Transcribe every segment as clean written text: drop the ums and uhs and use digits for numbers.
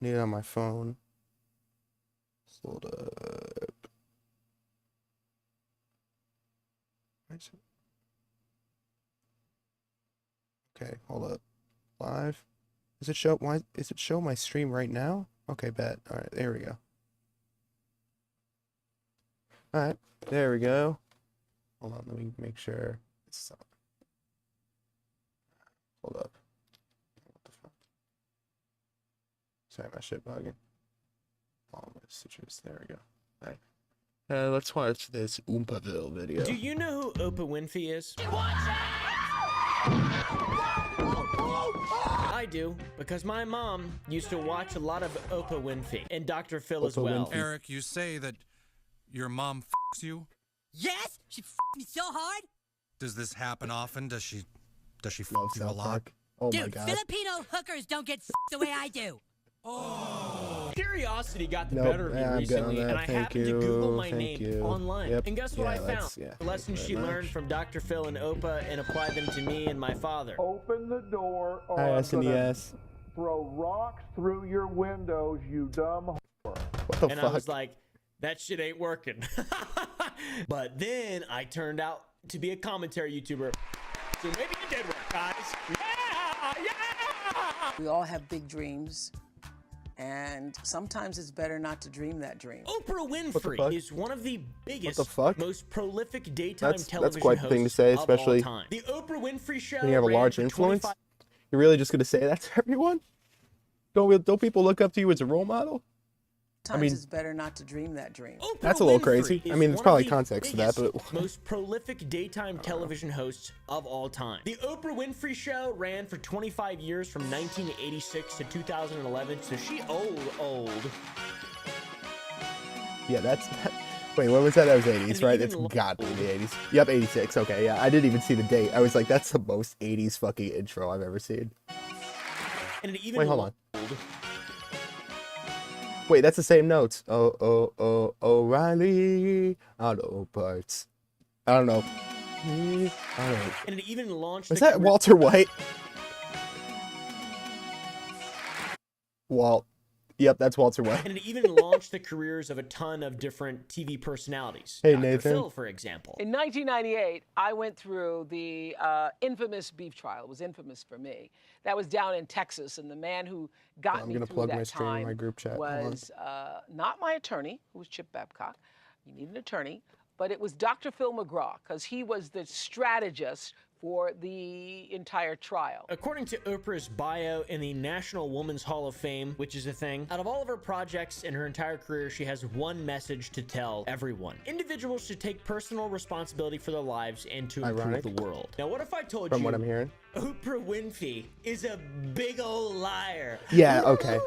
Need it on my phone. Hold up. Okay, hold up. Live. Does it show? Why is it show my stream right now? Okay, bet. All right, there we go. All right, there we go. Hold on, let me make sure it's on. Hold up. What the fuck? Sorry, my shit bugging. All my stitches. There we go. All right. Let's watch this Oompaville video. Do you know who Oprah Winfrey is? I do, because my mom used to watch a lot of Oprah Winfrey, and Dr. Phil as well. Winfrey. Eric, you say that your mom f***s you? Yes, she f***ed me so hard. Does this happen often? Does she f*** Love you a South lot? Park. Oh my Dude, god. Filipino hookers don't get f***ed the way I do. Curiosity got the Nope, better of me yeah, I'm good on recently, that. and I Thank happened to you, Google my thank name you. online. Yep. And guess what Yeah, I found? that's- yeah, The thank lessons you she very learned much. from Dr. Phil and Oprah and applied them to me and my father. Open the door or Hi, I'm gonna SNES. throw rocks through your windows, you dumb whore. What the And fuck? I was like, that shit ain't working. But then I turned out to be a commentary YouTuber. So maybe it did work, guys. Yeah! Yeah! We all have big dreams, and sometimes it's better not to dream that dream. Oprah fuck? Winfrey is one of the biggest, fuck? most prolific daytime That's television quite the thing to hosts say, of especially all time. The Oprah Winfrey Show. when you have a ran large for influence. 25 You're really just gonna say that to everyone? Don't people look up to you as a role model? Sometimes it's better not to dream that dream. Oprah That's a little Winfrey crazy. I is mean, there's one of probably the context to that, biggest, but- most prolific daytime television hosts of all time. The Oprah Winfrey Show ran for 25 years from 1986 to 2011, so she old. Yeah, wait, when was that? That was 80s, And right? even It's lo- got to be the 80s. Yep, 86. Okay, yeah. I didn't even see the date. I was like, that's the most 80s fucking intro I've ever seen. And it even Wait, hold on. old. Wait, that's the same notes. Oh, O'Reilly. Auto parts. I don't know. I don't know. And it even launched. Was the that career- Walter White? Walt. Yep, that's Walter White. And it even launched the careers of a ton of different TV personalities. Hey, Dr. Nathan. Phil, for example. In 1998, I went through the infamous beef trial. It was infamous for me. That was down in Texas, and the man who got I'm me gonna through plug that my stream in time my group chat. Hold on. was not my attorney, who was Chip Babcock. You need an attorney. But it was Dr. Phil McGraw, because he was the strategist for the entire trial. According to Oprah's bio in the National Women's Hall of Fame, which is a thing, out of all of her projects in her entire career, she has one message to tell everyone. Individuals should take personal responsibility for their lives and to Ironic. improve the world. Now, what if I told From you what I'm hearing. Oprah Winfrey is a big old liar? Yeah, okay,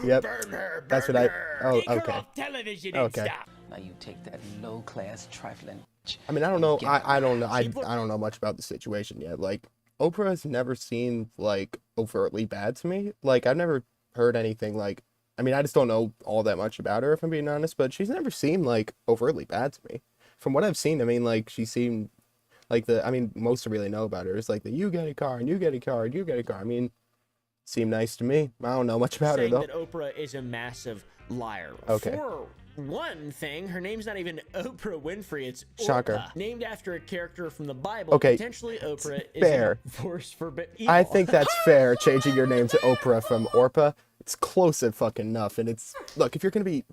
yep. Burn her, That's burn what I- her. oh, Take her okay. off television Okay. and stop. Now you take that low-class trifling. I mean, I don't know. I don't know. I People- don't know much about the situation yet. Like, Oprah has never seemed like overtly bad to me. Like, I've never heard anything like. I mean, I just don't know all that much about her, if I'm being honest. But she's never seemed like overtly bad to me. From what I've seen, I mean, like she seemed like the. I mean, most I really know about her is like the you get a car and you get a car and you get a car. I mean, seemed nice to me. I don't know much about her saying though. that Oprah is a massive liar. Okay. For one thing, her name's not even Oprah Winfrey, it's Shocker. Orpah, named after a character from the Bible. Okay, Potentially Oprah fair. is a force for evil. I think that's fair, changing your name to Oprah from Orpah. It's close and fucking enough. And it's, look, if you're gonna be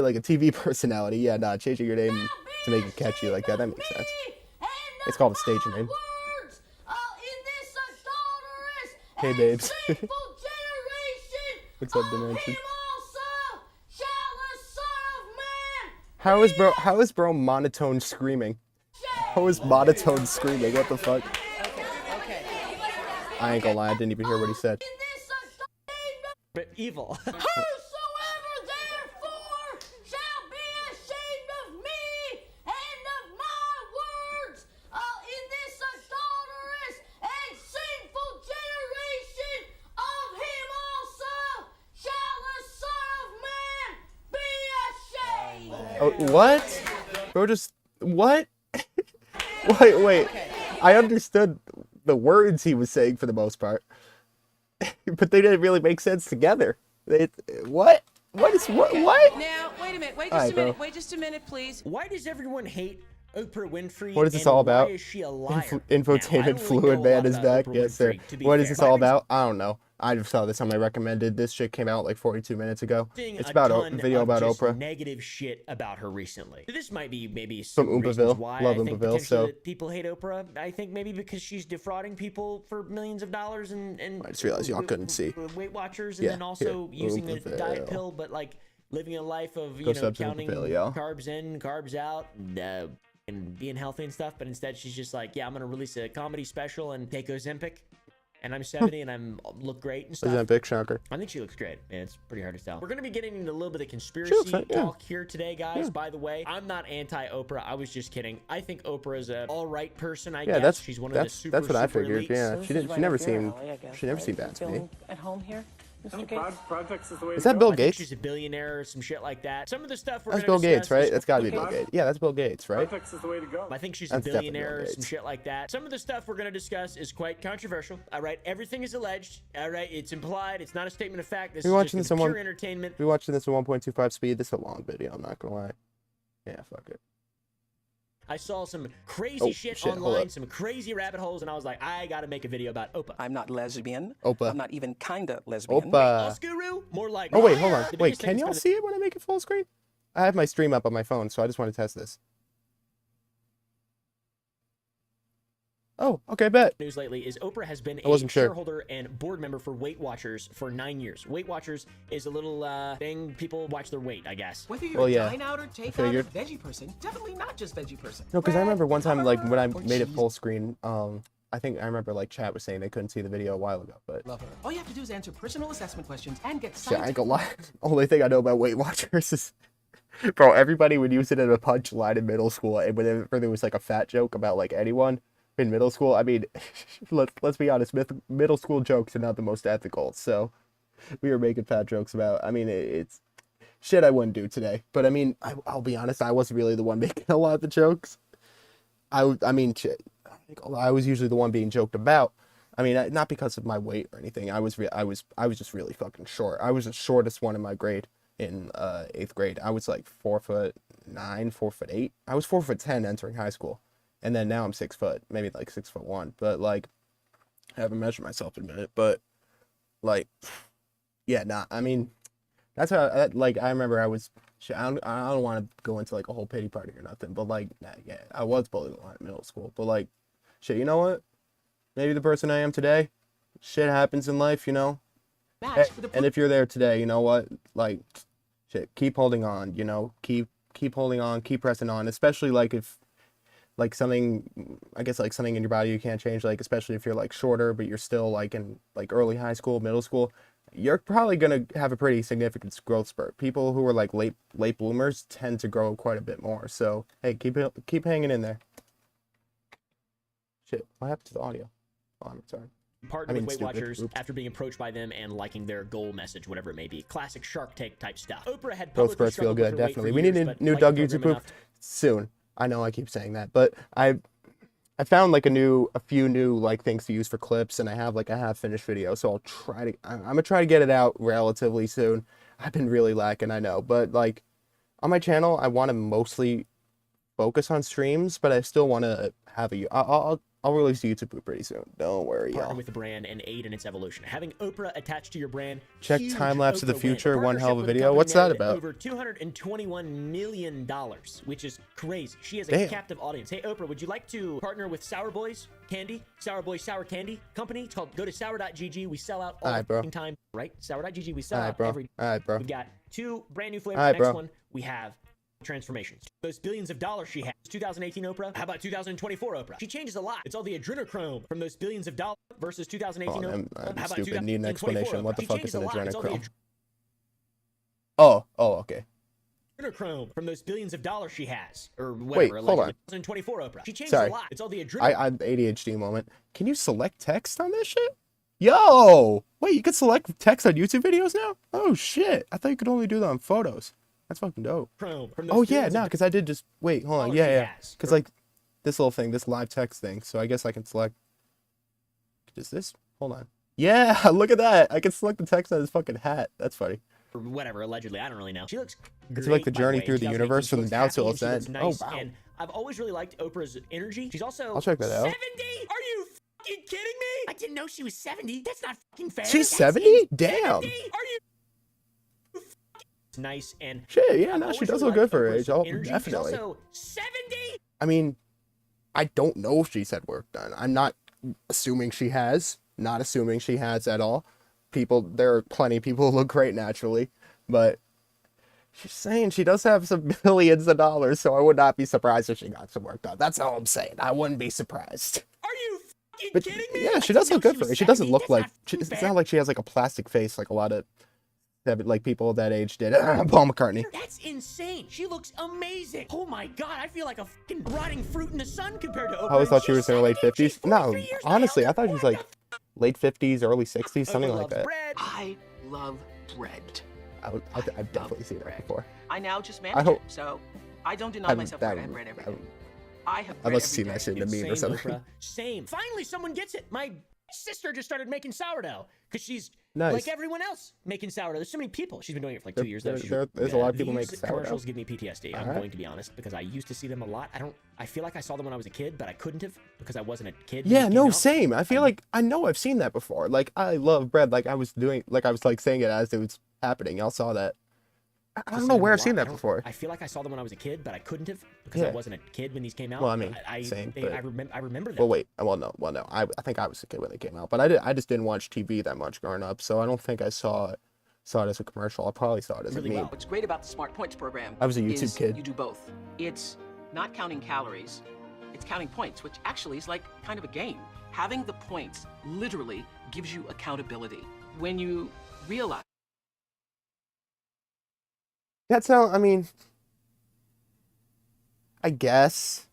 like a TV personality, yeah, nah, changing your name to make it catchy like that makes sense. It's called a stage name. Hey, babes. What's up, Dimension? How is bro monotone screaming? How is monotone screaming? What the fuck? Okay. I ain't gonna lie, I didn't even hear what he said. but evil. Whosoever therefore shall be ashamed of me and of my words in this adulterous and sinful generation, of him also shall the Son of Man be ashamed. Oh, what? Bro, just what? Wait. I understood the words he was saying for the most part. but they didn't really make sense together. What? What is what? Okay. What? Now, wait a minute. Wait All just right, a minute. bro. Wait just a minute, please. Why does everyone hate Oprah Winfrey? What is this and all about? Why is she a liar? Infotainment Now, I don't really fluid know a man lot is about back. Oprah Yes, sir. Winfrey, to be What is fair. this all about? I don't know. I just saw this on my recommended. This shit came out like 42 minutes ago. Seeing It's a about a ton video of about just Oprah. negative shit about her recently. So this might be maybe From some reasons Oompaville. why Love I think Oompaville, potentially so- that people hate Oprah. I think maybe because she's defrauding people for millions of dollars and I just realized y'all couldn't see. Weight Watchers, and Yeah, then also here. using a diet Oompaville. pill, but like living a life of Go sub to counting Oompaville, y'all. carbs in, carbs out, and being healthy and stuff. But instead, she's just like, yeah, I'm gonna release a comedy special and take Ozempic. And I'm 70 and I'm look great and stuff. Ozempic shocker. I think she looks great. Yeah, it's pretty hard to tell. We're going to be getting into a little bit of She conspiracy looks right, yeah. talk here today, guys. By the way, I'm not anti-Oprah. I was just kidding. I think Oprah is a all right person, I guess. She's one of the super, that's what I super figured. elites. Yeah, So she this is didn't. right She never up your seemed. alley, I guess, She never right? seemed bad to me. Feeling at home here, Mr. Gates? Projects is the way Is to that go. Bill I think Gates? she's a billionaire or some shit like that. Some of the stuff we're That's going Bill to Gates, right? is That's got to be Bill Bill Gates. Gates. Yeah, that's Bill Gates, right? Projects is the way to go. I think she's a That's definitely billionaire or Bill some Gates. shit like that. Some of the stuff we're going to discuss is quite controversial. All right, everything is alleged. All right, it's implied. It's not a statement of fact. This We is watching just this on pure one- entertainment. We watching this at 1.25 speed. This is a long video. I'm not gonna lie. Yeah, fuck it. I saw some crazy Oh, shit shit, hold online, up. some crazy rabbit holes, and I was like, I gotta make a video about Oprah. I'm not lesbian. Oprah. I'm not even kinda lesbian. Opa. Guru? More like. Oh wait, hold liar. on. The Wait, biggest thing can that's y'all been- see it when I make it full screen? I have my stream up on my phone, so I just want to test this. Oh, okay, bet. News lately is Oprah has been I a wasn't sure. shareholder and board member for Weight Watchers for 9 years. Weight Watchers is a little thing people watch their weight, I guess. Whether you're Well, a yeah, dine out or take out figured. or veggie person, definitely not just veggie person. No, because I remember one time, like when I Or made it cheese. full screen, I think I remember like chat was saying they couldn't see the video a while ago, but Love her. All you have to do is answer personal assessment questions and get shit, I ain't scientific. gonna lie. Only thing I know about Weight Watchers is, bro, everybody would use it as a punchline in middle school, and whenever there was like a fat joke about like anyone in middle school, I mean, let's be honest, middle school jokes are not the most ethical, so we were making fat jokes about. I mean, it's shit I wouldn't do today, but I mean, I'll be honest, I wasn't really the one making a lot of the jokes. I mean, shit, I was usually the one being joked about. I mean, not because of my weight or anything. I was just really fucking short. I was the shortest one in my grade in 8th grade. I was like 4'9", 4'8". I was 4'10" entering high school, and then now I'm 6 foot, maybe like 6'1". But like, I haven't measured myself in a minute. But like, yeah, nah. I mean, that's how. Like, I remember I was. Shit, I don't want to go into like a whole pity party or nothing. But like, nah, yeah, I was bullied a lot in middle school. But like, shit, you know what? Maybe the person I am today, shit happens in life, you know? Match with a And if you're there today, you know what? Like, shit, keep holding on, you know? Keep holding on, keep pressing on, especially like if, like something, I guess like something in your body you can't change, like especially if you're like shorter, but you're still like in like early high school, middle school, you're probably going to have a pretty significant growth spurt. People who are like late bloomers tend to grow quite a bit more. So, hey, keep hanging in there. Shit, what happened to the audio? Oh, I'm sorry. Partner I mean, with Weight stupid. Watchers Oops. after being approached by them and liking their goal message, whatever it may be. Classic Shark Tank type stuff. Oprah had Growth publicly spurts feel struggled with good, her weight definitely. for We years, need a but new liked Doug the YouTube program poop enough. soon. I know I keep saying that, but I found like a few new like things to use for clips, and I have like a half finished video, so I'm gonna try to get it out relatively soon. I've been really lacking, I know, but like on my channel, I want to mostly focus on streams, but I still want to have I'll release YouTube poop pretty soon. Don't worry, Partner y'all. with the brand and aid in its evolution. Having Oprah attached to your brand. Check huge time-lapse of the Oprah win. future, one hell of a Partnership with video. company What's that netted about? Over $221 million, which is crazy. She has a Damn. captive audience. Hey Oprah, would you like to partner with Sour Boys Candy? Sour Boys Sour Candy Company. It's called. Go to sour.gg. We sell out all Alright, the bro. fucking time. Right? Sour.gg. We sell Alright, out bro. every. Alright, bro. We've got 2 brand new flavors. Alright, Next bro. one we have transformations. Those billions of dollars she has. 2018 Oprah. How about 2024 Oprah? She changes a lot. It's all the adrenochrome from those billions of dollars versus 2018 Oh, Oprah. I'm How about stupid. Need an 2024 explanation. What Oprah? the She fuck changes is an a lot. It's all the adrenochrome? Oh, okay. adrenochrome from those billions of dollars she has, or Wait, whatever. hold on. 2024 Oprah. She changes Sorry. a lot. It's all the adrenaline. I'm ADHD moment. Can you select text on this shit? Yo! Wait, you can select text on YouTube videos now? Oh shit! I thought you could only do that on photos. That's fucking dope. From those Oh yeah, billions no, of because I did just wait. Hold on. dollars Yeah, she yeah. has. Because like this little thing, this live text thing. So I guess I can select. Is this? Hold on. Yeah, look at that. I can select the text on his fucking hat. That's funny. or whatever, allegedly. I don't really know. She looks great. It's like the by the journey way. through In the 2018, universe she from looks now till happy and its she looks end. nice, Oh, wow. And I've always really liked Oprah's energy. She's also I'll check that out. 70? Are you fucking kidding me? I didn't know she was 70. That's not fucking fair. She's That's 70? Damn. 70? Are you nice and Shit, yeah, I've no, she always does really look good liked for her Oprah's age. Oh, energy. definitely. She's also 70? I mean, I don't know if she's had work done. I'm not assuming she has. Not assuming she has at all. There are plenty of people who look great naturally, but she's saying she does have some millions of dollars, so I would not be surprised if she got some work done. That's all I'm saying. I wouldn't be surprised. Are you fucking But kidding me? yeah, she I does didn't look know good for was her. She doesn't 70. look That's like not it's fair. not like she has like a plastic face like a lot of like people that age did. Paul McCartney. That's insane. She looks amazing. Oh my god, I feel like a fucking rotting fruit in the sun compared to Oprah. I always thought she She's was in her late 70. She's 50s. No, 43 years honestly, old. I thought she was What like late 50s, early 60s, something Oprah like loves that. bread. I love bread. I've definitely seen that before. I now just I manage hope- it, so I don't deny I'm- myself that bread. I have would- bread every that day. would- I have I bread must have every seen that day. shit in a Dude, meme or same, something. Oprah. Same. Finally, someone gets it. My sister just started making sourdough because she's Nice. like everyone else making sourdough. There's so many people. She's been doing it for like 2 years. Though. There's a lot of people These making sourdough. commercials give me PTSD. I'm Alright. going to be honest because I used to see them a lot. I feel like I saw them when I was a kid, but I couldn't have because I wasn't a kid. when Yeah, they came no, out. same. I feel like I know I've seen that before. Like I love bread. Like I was like saying it as it was happening. Y'all saw that. I Just don't seen know them where a I've seen lot. that I don't- before. I feel like I saw them when I was a kid, but I couldn't have because I Yeah. wasn't a kid when these came out. Well, I mean, I same, they- but- I remember them. Well, wait. Well, no. I think I was a kid when they came out, but I just didn't watch TV that much growing up, so I don't think I saw it as a commercial. I probably saw it as Really a meme. well. What's great about the Smart Points program I was a YouTube is kid. you do both. It's not counting calories, it's counting points, which actually is like kind of a game. Having the points literally gives you accountability. When you realize That's how. I mean, I guess.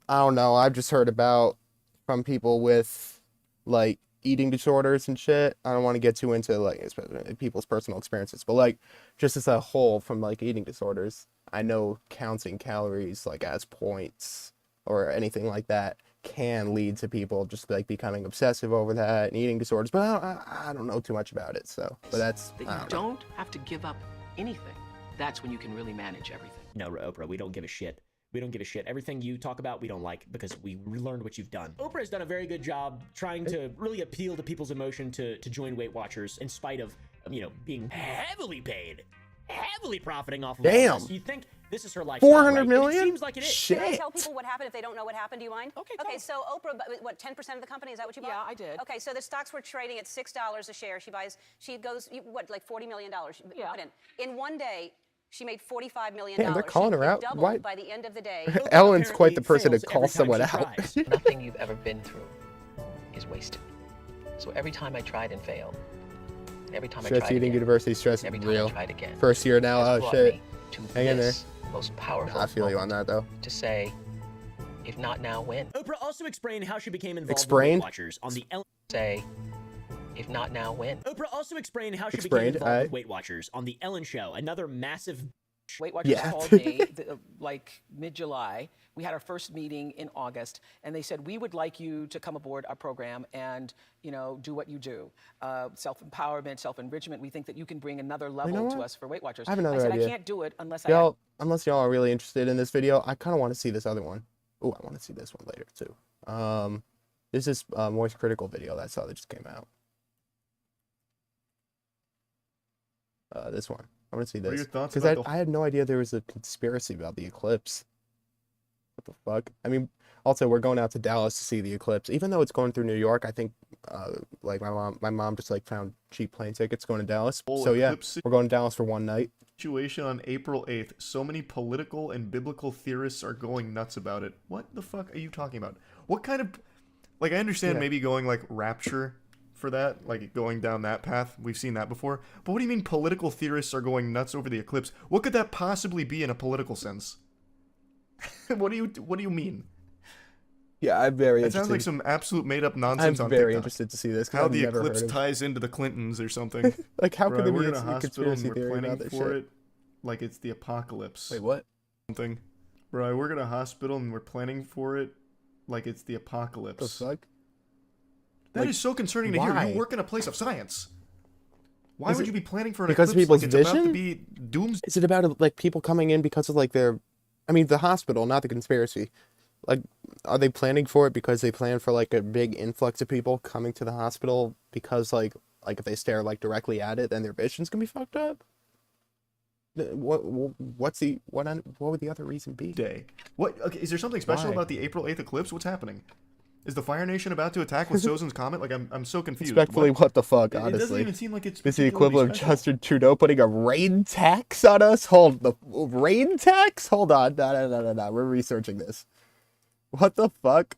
I don't know. I've just heard about from people with like eating disorders and shit. I don't want to get too into like people's personal experiences, but like just as a whole from like eating disorders, I know counting calories like as points or anything like that can lead to people just like becoming obsessive over that and eating disorders. But I don't know too much about it. So, but that's that I you don't know. don't have to give up anything, that's when you can really manage everything. No, Oprah, we don't give a shit. We don't give a shit. Everything you talk about, we don't like because we learned what you've done. Oprah has done a very good job trying to really appeal to people's emotion to join Weight Watchers in spite of, being heavily paid, heavily profiting off of all Damn. this. You think this is her lifestyle, 400 right? million? It seems like it is. Shit. Can I tell people what happened if they don't know what happened? Do you mind? Okay, Okay, go. so Oprah, what, 10% of the company? Is that what you bought? Yeah, I did. Okay, so the stocks were trading at $6 a share. She goes, like $40 million. Yeah. Put in one day, she made $45 million. Damn, they're calling her out. Doubled Why- by the end of the day. Oprah Ellen's quite the apparently person to fails call every time someone she out. tries. Nothing you've ever been through is wasted. So every time I tried and failed, every time I Stress tried eating again, university stress every time real. I tried again, First year now. has Oh brought shit. me to Hang in there. this most powerful I feel you on moment that though. to say, if not now, when? Oprah also explained how she became involved with Explained? Weight Watchers on the Ellen. Say, if not now, when? Oprah also explained how she Explained, became involved aye. with Weight Watchers on the Ellen Show, another massive. Weight Watchers Yeah. called me like mid-July. We had our first meeting in August, and they said, we would like you to come aboard our program and, do what you do. Self-empowerment, self-enrichment. We think that you can bring another level to what? us for Weight Watchers. I have another said, idea. I can't do it unless Unless y'all are really interested in this video, I kind of want to see this other one. Oh, I want to see this one later too. This is Moist Critical video that I saw that just came out. This one. I want to see What are this your thoughts because about I had no idea there was a conspiracy about the eclipse. What the fuck? I mean, also we're going out to Dallas to see the eclipse, even though it's going through New York. I think, like my mom just like found cheap plane tickets going to Dallas. Whole So yeah, eclipse we're going to Dallas for one night. situation on April 8th. So many political and biblical theorists are going nuts about it. What the fuck are you talking about? What kind of... Like, I understand Yeah. maybe going, like, rapture for that, like, going down that path. We've seen that before. But what do you mean political theorists are going nuts over the eclipse? What could that possibly be in a political sense? What do you mean? Yeah, I'm very It interested. sounds like some absolute made-up I'm nonsense on very TikTok. interested to see this. 'cause How I've the never eclipse heard of- ties into the Clintons or something. Like, how could Bro, there we're be in a a hospital conspiracy and we're theory planning about this for shit? it like it's the apocalypse. Wait, what? Something. Bro, I work at a hospital and we're planning for it like it's the The apocalypse. fuck? That is so concerning to hear. why? You work in a place of science. Why would you be planning for an because eclipse of people's like it's about to vision? be dooms? Is it about like people coming in because of like their, I mean, the hospital, not the conspiracy. Like, are they planning for it because they plan for like a big influx of people coming to the hospital because like if they stare like directly at it, then their vision's gonna be fucked up? What would the other reason be? Day. What? Okay, is there something special Why? about the April 8th eclipse? What's happening? Is the Fire Nation about to attack with Sozin's comet? Like, I'm so confused. Respectfully, what the fuck, It doesn't honestly? even seem like it's It's the particularly equivalent of special. Justin Trudeau putting a rain tax on us? Rain tax? Hold on. No. We're researching this. What the fuck?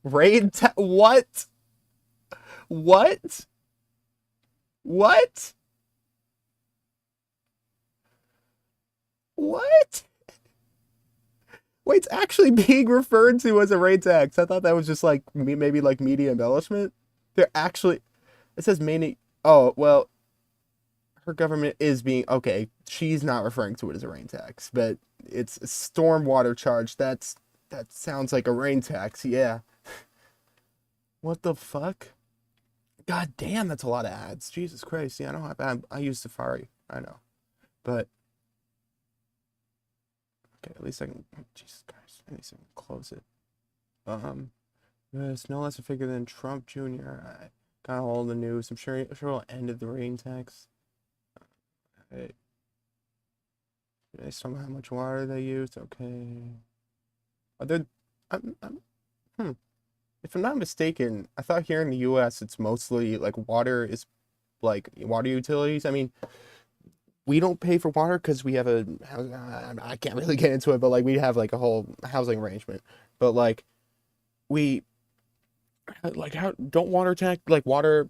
Rain tax? What? What? What? What? Wait, it's actually being referred to as a rain tax. I thought that was just like maybe like media embellishment. They're actually, it says mainly, oh, well, her government is being, okay, she's not referring to it as a rain tax, but it's a stormwater charge. That sounds like a rain tax, yeah. What the fuck? God damn, that's a lot of ads. Jesus Christ. Yeah, I use Safari. I know. But okay, at least I can, Jesus Christ, at least I can close it. It's no less a figure than Trump Jr. I got all the news. I'm sure it'll end at the rain tax. Hey. Based on how much water they used, okay. Are there, if I'm not mistaken, I thought here in the U.S. it's mostly like water water utilities. I mean, we don't pay for water because we have I can't really get into it, but like we have like a whole housing arrangement. But like how don't water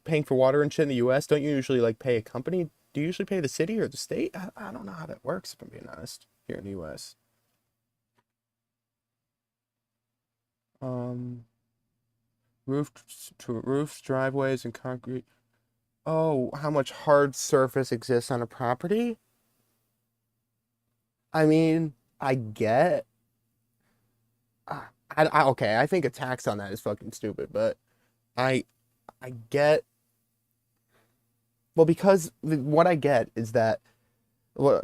paying for water and shit in the U.S. Don't you usually like pay a company? Do you usually pay the city or the state? I don't know how that works, if I'm being honest, here in the U.S. Roofs, driveways, and concrete. Oh, how much hard surface exists on a property? I mean, I get. Okay, I think a tax on that is fucking stupid, but I get. Well, because what I get is that, well,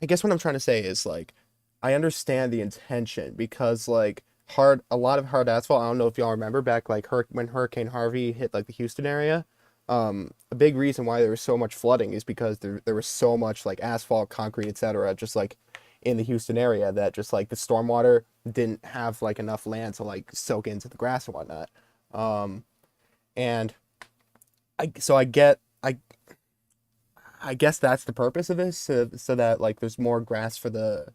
I guess what I'm trying to say is like, I understand the intention because like a lot of hard asphalt. I don't know if y'all remember back like when Hurricane Harvey hit like the Houston area. A big reason why there was so much flooding is because there was so much like asphalt, concrete, etc. just like in the Houston area that just like the stormwater didn't have like enough land to like soak into the grass and whatnot. And I guess that's the purpose of this, so that like there's more grass for it to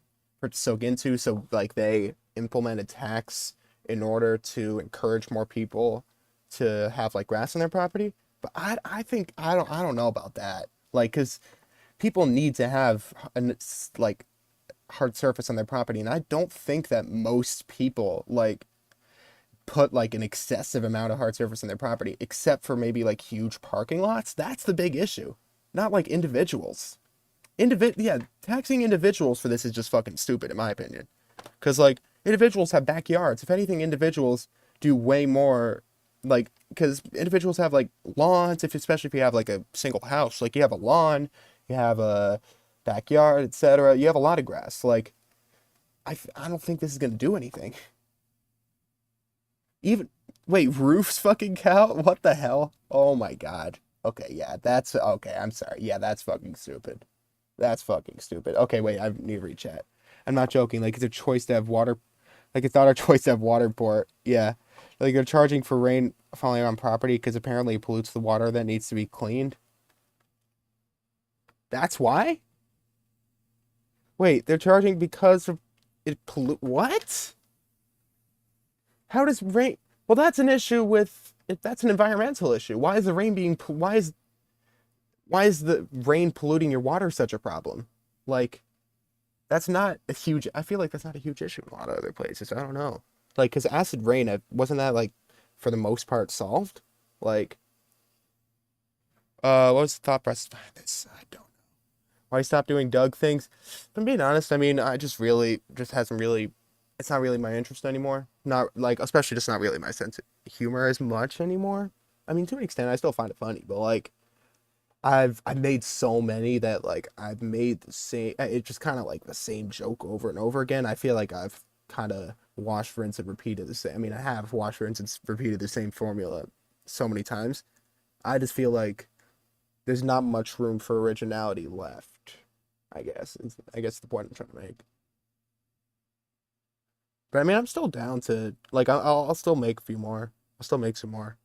soak into. So like they implement a tax in order to encourage more people to have like grass on their property. But I think I don't know about that. Like, because people need to have like hard surface on their property, and I don't think that most people like put like an excessive amount of hard surface on their property, except for maybe like huge parking lots. That's the big issue, not like individuals. Taxing individuals for this is just fucking stupid in my opinion, because like individuals have backyards. If anything, individuals do way more. Like, because individuals have like lawns, especially if you have like a single house, like you have a lawn, you have a backyard, etc. You have a lot of grass. Like, I don't think this is gonna do anything. Wait, roofs fucking count? What the hell? Oh my god. Okay, yeah, that's okay. I'm sorry. Yeah, that's fucking stupid. That's fucking stupid. Okay, wait, I need to read chat. I'm not joking. Like, it's a choice to have water. Like, it's not our choice to have water port. Yeah. Like, they're charging for rain falling on property because apparently it pollutes the water that needs to be cleaned. That's why? Wait, they're charging because of it what? How does rain... Well, that's an issue with... That's an environmental issue. Why is the rain being... Why is the rain polluting your water such a problem? Like, that's not a huge... I feel like that's not a huge issue in a lot of other places. I don't know. Like, because acid rain, wasn't that, like, for the most part solved? Like, what was the thought process behind this? I don't know. Why stop doing Doug things? If I'm being honest, I mean, I just hasn't really... It's not really my interest anymore. not like, especially just not really my sense of humor as much anymore. I mean, to an extent, I still find it funny, but like, I've made so many that like I've made the same. It's just kind of like the same joke over and over again. I feel like I've kind of washed, rinse, and repeated the same. I mean, I have washed, rinse, and repeated the same formula so many times. I just feel like there's not much room for originality left. I guess the point I'm trying to make. But I mean, I'm still down to like I'll still make a few more. I'll still make some more.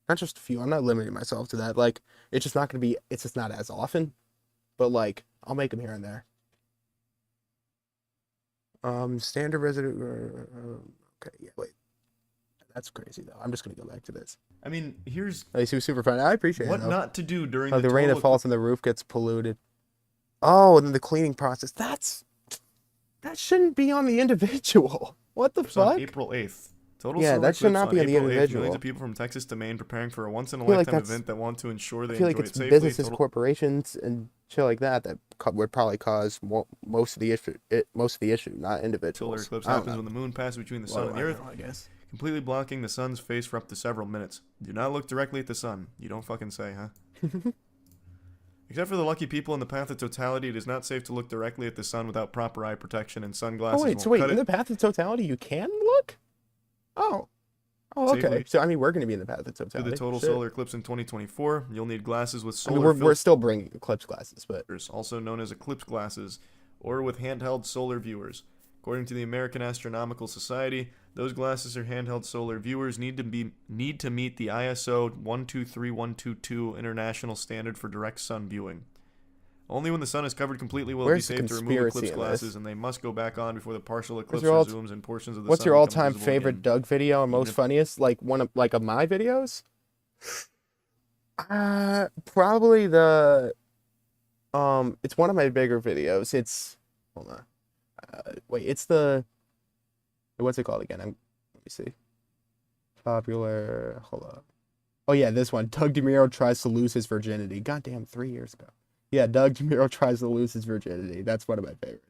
Not just a few. I'm not limiting myself to that. Like, it's just not gonna be. It's just not as often. But like, I'll make them here and there. Standard resident. Okay, yeah, wait. That's crazy though. I'm just gonna go back to this. I mean, here's He was super fun. I appreciate what it. What not to do during the rain that total falls on the roof gets polluted. Oh, and then the cleaning process. That shouldn't be on the individual. What the eclipse on fuck? April 8th. Total Yeah, solar that should eclipse not be on the April 8th. individual. Millions of people from Texas to Maine preparing for a feel like once-in-a-lifetime that's- event that want to ensure they I feel like enjoy it's it safely. businesses, corporations, and shit like that would probably cause most of the issue, not individuals. Solar eclipse I don't happens know. when the moon passes between the sun Well, and the I earth, don't know, I guess. completely blocking the sun's face for up to several minutes. Do not look directly at the sun. You don't fucking say, huh? Except for the lucky people in the path of totality, it is not safe to look directly at the sun without proper eye protection, and sunglasses Oh wait, will so wait, cut in it. the path of totality, you can look? Oh, okay. Safely. So I mean, we're gonna be in the path of To totality. the total Shit. solar eclipse in 2024, you'll need glasses with I mean, solar we're still bringing eclipse glasses, but filters, also known as eclipse glasses, or with handheld solar viewers. According to the American Astronomical Society, those glasses or handheld solar viewers need to meet the ISO 123122 international standard for direct sun viewing. Only when the sun is covered completely will Where's it the be safe to remove conspiracy eclipse in glasses, this? and they must go back on before the partial eclipse your resumes and portions of the what's sun your become all-time visible favorite again. Doug video and Even most if- funniest? Like one of my videos? Probably the it's one of my bigger videos. It's hold on. Wait, it's the what's it called again? Let me see. Popular. Hold up. Oh yeah, this one. Doug DeMuro tries to lose his virginity. Goddamn, 3 years ago. Yeah, Doug DeMuro tries to lose his virginity. That's one of my favorites.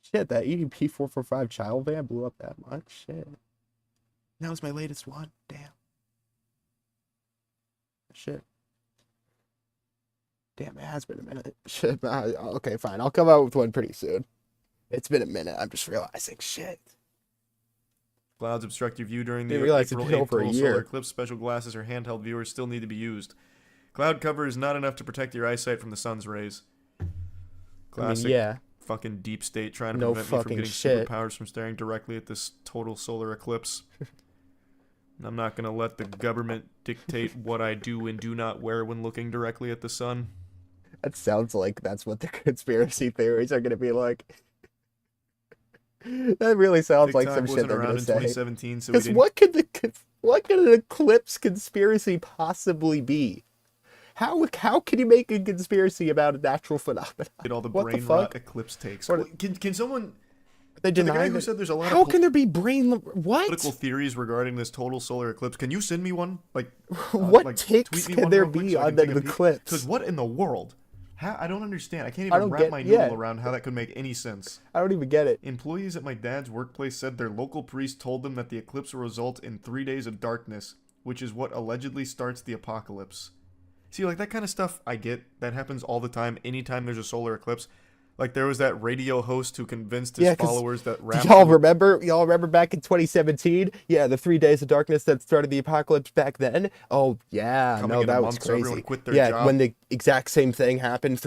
Shit, that EDP 445 child van blew up that much. Shit. That was my latest one. Damn. Shit. Damn, it has been a minute. Shit. Okay, fine. I'll come out with one pretty soon. It's been a minute. I'm just realizing. Shit. Clouds obstruct your view during the Didn't realize April it's been 8th over a total year. solar eclipse. Special glasses or handheld viewers still need to be used. Cloud cover is not enough to protect your eyesight from the sun's rays. Classic I mean, yeah. fucking deep state trying to No prevent me from fucking getting shit. superpowers from staring directly at this total solar eclipse. I'm not going to let the government dictate what I do and do not wear when looking directly at the sun. That sounds like that's what the conspiracy theories are going to be like. That really sounds like some TikTok shit wasn't they're around going in to say. 2017, so we Because didn't what could an eclipse conspiracy possibly be? How can you make a conspiracy about a natural phenomenon? get all the What brain the rot fuck? eclipse takes. What- Can someone... They the deny guy who that- said there's a lot How of can there be brain? What? political theories regarding this total solar eclipse. Can you send me one? Like, What takes can there be on the eclipse? Because what in the world? I don't understand. I can't I even don't wrap get- my noodle yeah. around how that could make any sense. I don't even get it. Employees at my dad's workplace said their local priest told them that the eclipse will result in 3 days of darkness, which is what allegedly starts the apocalypse. See, like that kind of stuff I get. That happens all the time, anytime there's a solar eclipse. Like there was that radio host who convinced his 'cause followers that Y'all remember back in 2017? Yeah, the 3 days of darkness that started the apocalypse back then. Oh yeah, Coming no, in a that was month, so everyone crazy. quit their Yeah, job. when the exact same thing happened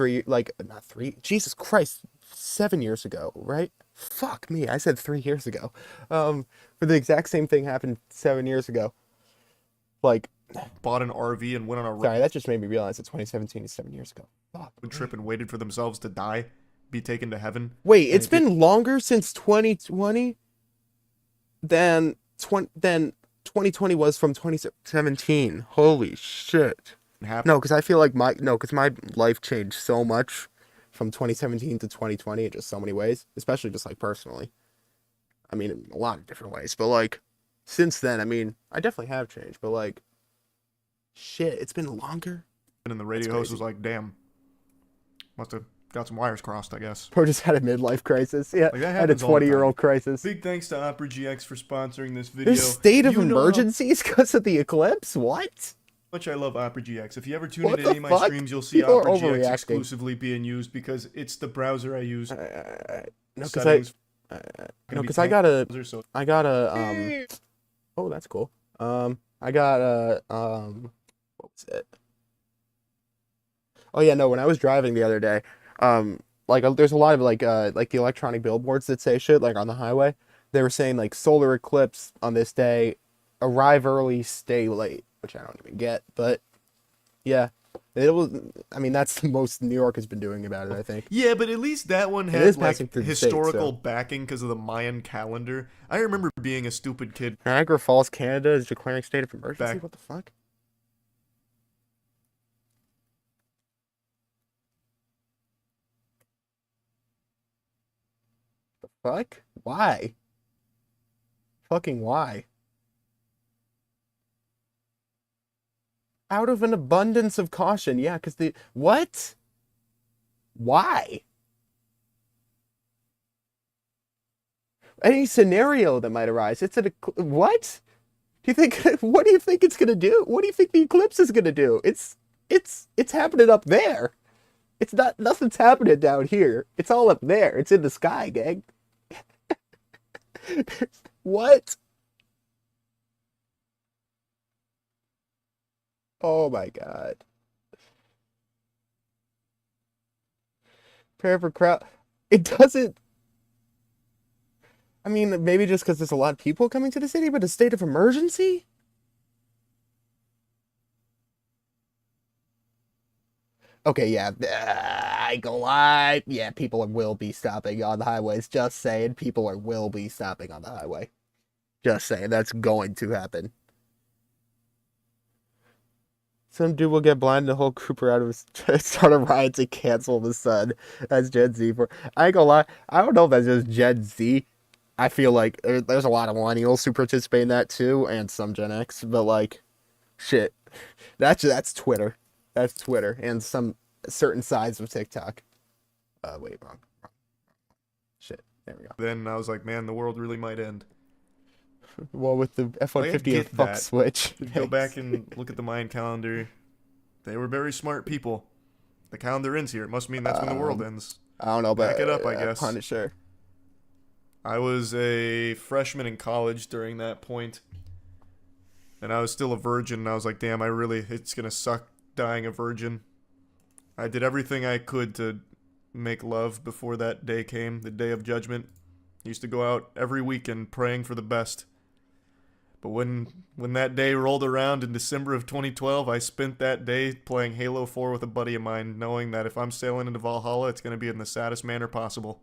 Jesus Christ, 7 years ago, right? Fuck me, I said 3 years ago. For the exact same thing happened 7 years ago. Like, bought an RV and went on a sorry, that just made me realize that 2017 is 7 years ago. Fuck. road trip and waited for themselves to die, be taken to heaven. Wait, And it's been longer since 2020 than 2020 was from 2017. Holy shit. happened. No, because I feel like my life changed so much from 2017 to 2020 in just so many ways, especially just like personally. I mean, in a lot of different ways, but like since then, I mean, I definitely have changed, but like shit, it's been longer. And then the radio That's host crazy. was like, damn, must have got some wires crossed, I guess. Bro just had a midlife crisis. Yeah, Like, that had a happens all the 20-year-old time. crisis. Big thanks to Opera GX for sponsoring this video. There's state of You know how emergencies because of the eclipse? What? much I love Opera GX. If you ever tune What into the any of my fuck? streams, you'll see People are Opera GX overreacting. exclusively being used because it's the browser I use. No, because Settings no, because I got a, so I got a, oh, that's cool. I got a, what was it? Oh yeah, no, when I was driving the other day, like there's a lot of like the electronic billboards that say shit like on the highway. They were saying like solar eclipse on this day, arrive early, stay late, which I don't even get, but yeah. It was, I mean, that's the most New York has been doing about it, I think. yeah, but at least that one It had is like passing through the state, historical so. backing because of the Mayan calendar. I remember being a stupid kid. Niagara Falls, Canada is declaring state of emergency? Back- What the fuck? The fuck? Why? Fucking why? Out of an abundance of caution. Yeah, because the... What? Why? Any scenario that might arise. It's an... What? Do you think... What do you think it's gonna do? What do you think the eclipse is gonna do? It's happening up there. It's not... Nothing's happening down here. It's all up there. It's in the sky, gang. What? Oh my god. Prayer for crowd. It doesn't. I mean, maybe just because there's a lot of people coming to the city, but a state of emergency? Okay, yeah. I go lie. Yeah, people will be stopping on the highways. Just saying, will be stopping on the highway. Just saying, that's going to happen. Some dude will get blind and the whole group are out of his start a riot to cancel the sun. That's Gen Z for. I ain't gonna lie. I don't know if that's just Gen Z. I feel like there's a lot of millennials who participate in that too, and some Gen X. But like, shit, that's Twitter. That's Twitter and some certain sides of TikTok. Wait, wrong. Shit. There we go. Then I was like, man, the world really might end. Well, with the F-150 get fuck that. switch. Go back and look at the Mayan calendar. They were very smart people. The calendar ends here. It must mean that's when the world ends. I don't know, but Back it up, I guess. Punisher. I was a freshman in college during that point, and I was still a virgin, and I was like, damn, it's gonna suck dying a virgin. I did everything I could to make love before that day came, the day of judgment. Used to go out every weekend praying for the best. But when that day rolled around in December of 2012, I spent that day playing Halo 4 with a buddy of mine, knowing that if I'm sailing into Valhalla, it's going to be in the saddest manner possible.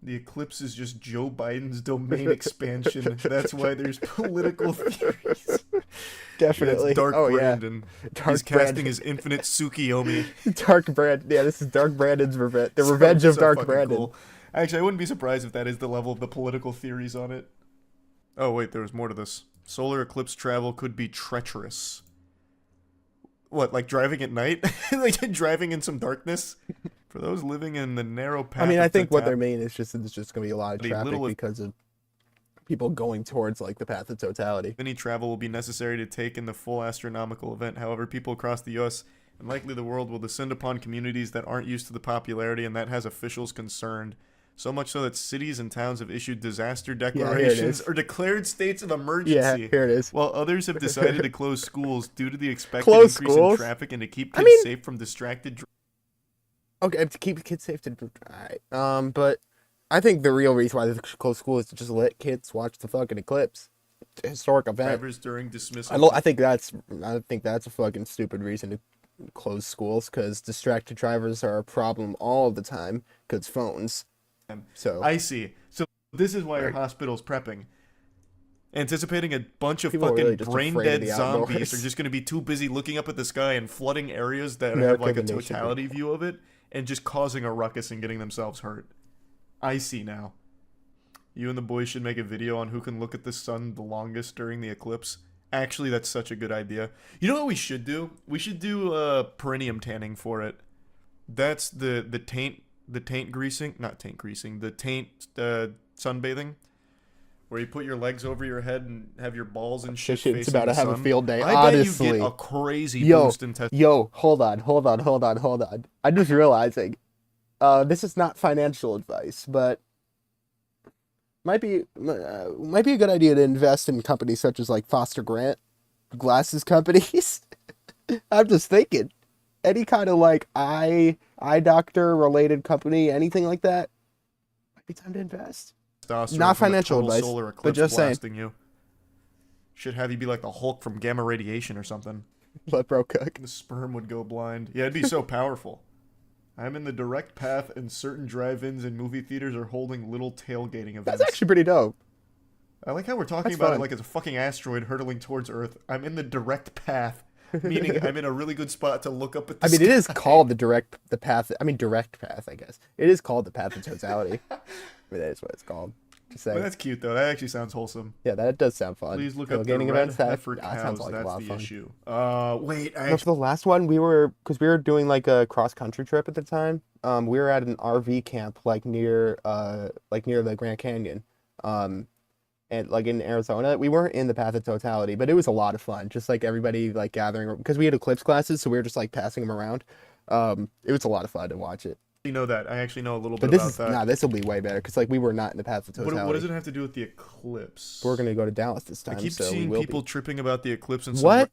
The eclipse is just Joe Biden's domain expansion. That's why there's political theories. Definitely. It's Dark Yeah. Brandon. Dark He's casting Brandon. his infinite Tsukiyomi. Dark Brandon. Yeah, this is Dark Brandon's revenge. The revenge of So Dark fucking Brandon. cool. Actually, I wouldn't be surprised if that is the level of the political theories on it. Oh, wait, there was more to this. Solar eclipse travel could be treacherous. What, like driving at night? Like driving in some darkness? For those living in the narrow path. I mean, I of the think what tap- they're meaning is just it's just going to be a lot of A traffic little- because of people going towards like the path of totality. Any travel will be necessary to take in the full astronomical event. However, people across the U.S. and likely the world will descend upon communities that aren't used to the popularity, and that has officials concerned. So much so that cities and towns have issued disaster declarations is. or declared states of emergency. Yeah, here it is. While others have decided to close schools due to the expected Close increase schools? in traffic and to keep kids mean- safe from distracted. Okay, to keep kids safe. Alright. But I think the real reason why they should close school is to just let kids watch the fucking eclipse. It's a historic event. Drivers during dismissal. I think that's a fucking stupid reason to close schools because distracted drivers are a problem all the time because phones. So I see. So this is why our hospital's prepping. Anticipating a bunch of People are fucking really just afraid of brain-dead the zombies outdoors. are just going to be too busy looking up at the sky and flooding areas that America have like a the nation, totality view of it and just causing a ruckus and getting themselves hurt. I see now. You and the boys should make a video on who can look at the sun the longest during the eclipse. Actually, that's such a good idea. You know what we should do? We should do perineum tanning for it. That's the taint greasing, not taint greasing, the taint sunbathing, where you put your legs over your head and have your balls and shit Shit's facing about the to have sun. a field day. I bet Honestly, you get a crazy yo, boost in yo, hold on. I'm just realizing, this is not financial advice, but might be a good idea to invest in companies such as like Foster Grant, glasses companies. I'm just thinking, any kind of like eye doctor related company, anything like that, might be time to invest. testosterone Not from a financial total advice, solar but eclipse just saying. blasting you. Should have you be like the Hulk from gamma radiation or something. Let bro cook. The sperm would go blind. Yeah, it'd be so powerful. I'm in the direct path, and certain drive-ins and movie theaters are holding little tailgating events. That's actually pretty dope. I like how we're talking That's about fun. it like it's a fucking asteroid hurtling towards Earth. I'm in the direct path, meaning I'm in a really good spot to look up at the I mean, sky. it is called direct path, I guess. It is called the path of totality. I mean, that is what it's called. Just saying. Well, that's cute, though. That actually sounds wholesome. Yeah, that does sound fun. Please look up the Tailgating red events, heifer that cows. sounds like a That's lot of the fun. issue. Wait, No, for the last one, because we were doing like a cross-country trip at the time. We were at an RV camp like near the Grand Canyon. And like in Arizona, we weren't in the path of totality, but it was a lot of fun. Just like everybody like gathering, because we had Eclipse classes, so we were just like passing them around. It was a lot of fun to watch it. You know that. I actually know a little But bit this about is that. this will be way better because like we were not in the path of totality. What does it have to do with the eclipse? We're gonna go to Dallas this time. I keep so seeing we will people be. tripping about the eclipse and What?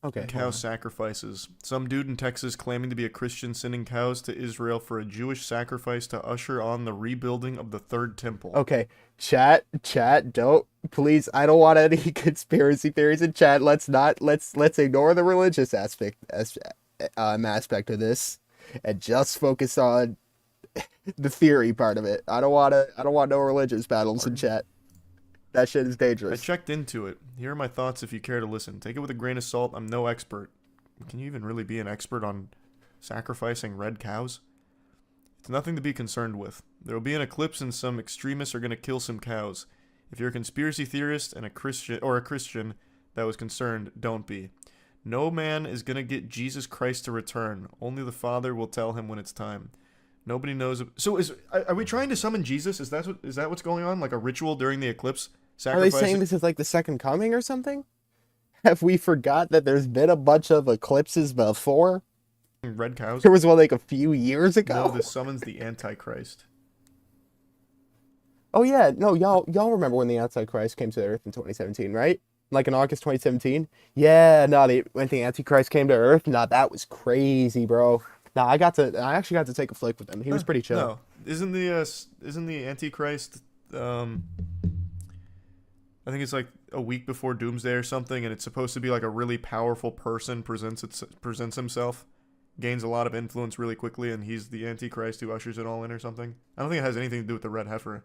Okay. cow sacrifices. Some dude in Texas claiming to be a Christian sending cows to Israel for a Jewish sacrifice to usher on the rebuilding of the third temple. Okay, chat, don't please. I don't want any conspiracy theories in chat. Let's ignore the religious aspect of this, and just focus on the theory part of it. I don't want no religious battles in chat. That shit is I dangerous. checked into it. Here are my thoughts if you care to listen. Take it with a grain of salt. I'm no expert. Can you even really be an expert on sacrificing red cows? It's nothing to be concerned with. There will be an eclipse and some extremists are going to kill some cows. If you're a conspiracy theorist and a Christian that was concerned, don't be. No man is going to get Jesus Christ to return. Only the Father will tell him when it's time. Nobody knows. So are we trying to summon Jesus? Is that what's going on? Like a ritual during the eclipse? Are they saying this is like the second coming or something? Have we forgot that there's been a bunch of eclipses before? Red cows? There was one like a few years ago. No, this summons the Antichrist. Oh yeah, no, y'all remember when the Antichrist came to Earth in 2017, right? Like in August 2017? Yeah, no, when the Antichrist came to Earth, nah, that was crazy, bro. Nah, I actually got to take a flick with him. He was pretty chill. No, isn't the Antichrist? I think it's like a week before Doomsday or something, and it's supposed to be like a really powerful person presents himself, gains a lot of influence really quickly, and he's the Antichrist who ushers it all in or something. I don't think it has anything to do with the red heifer.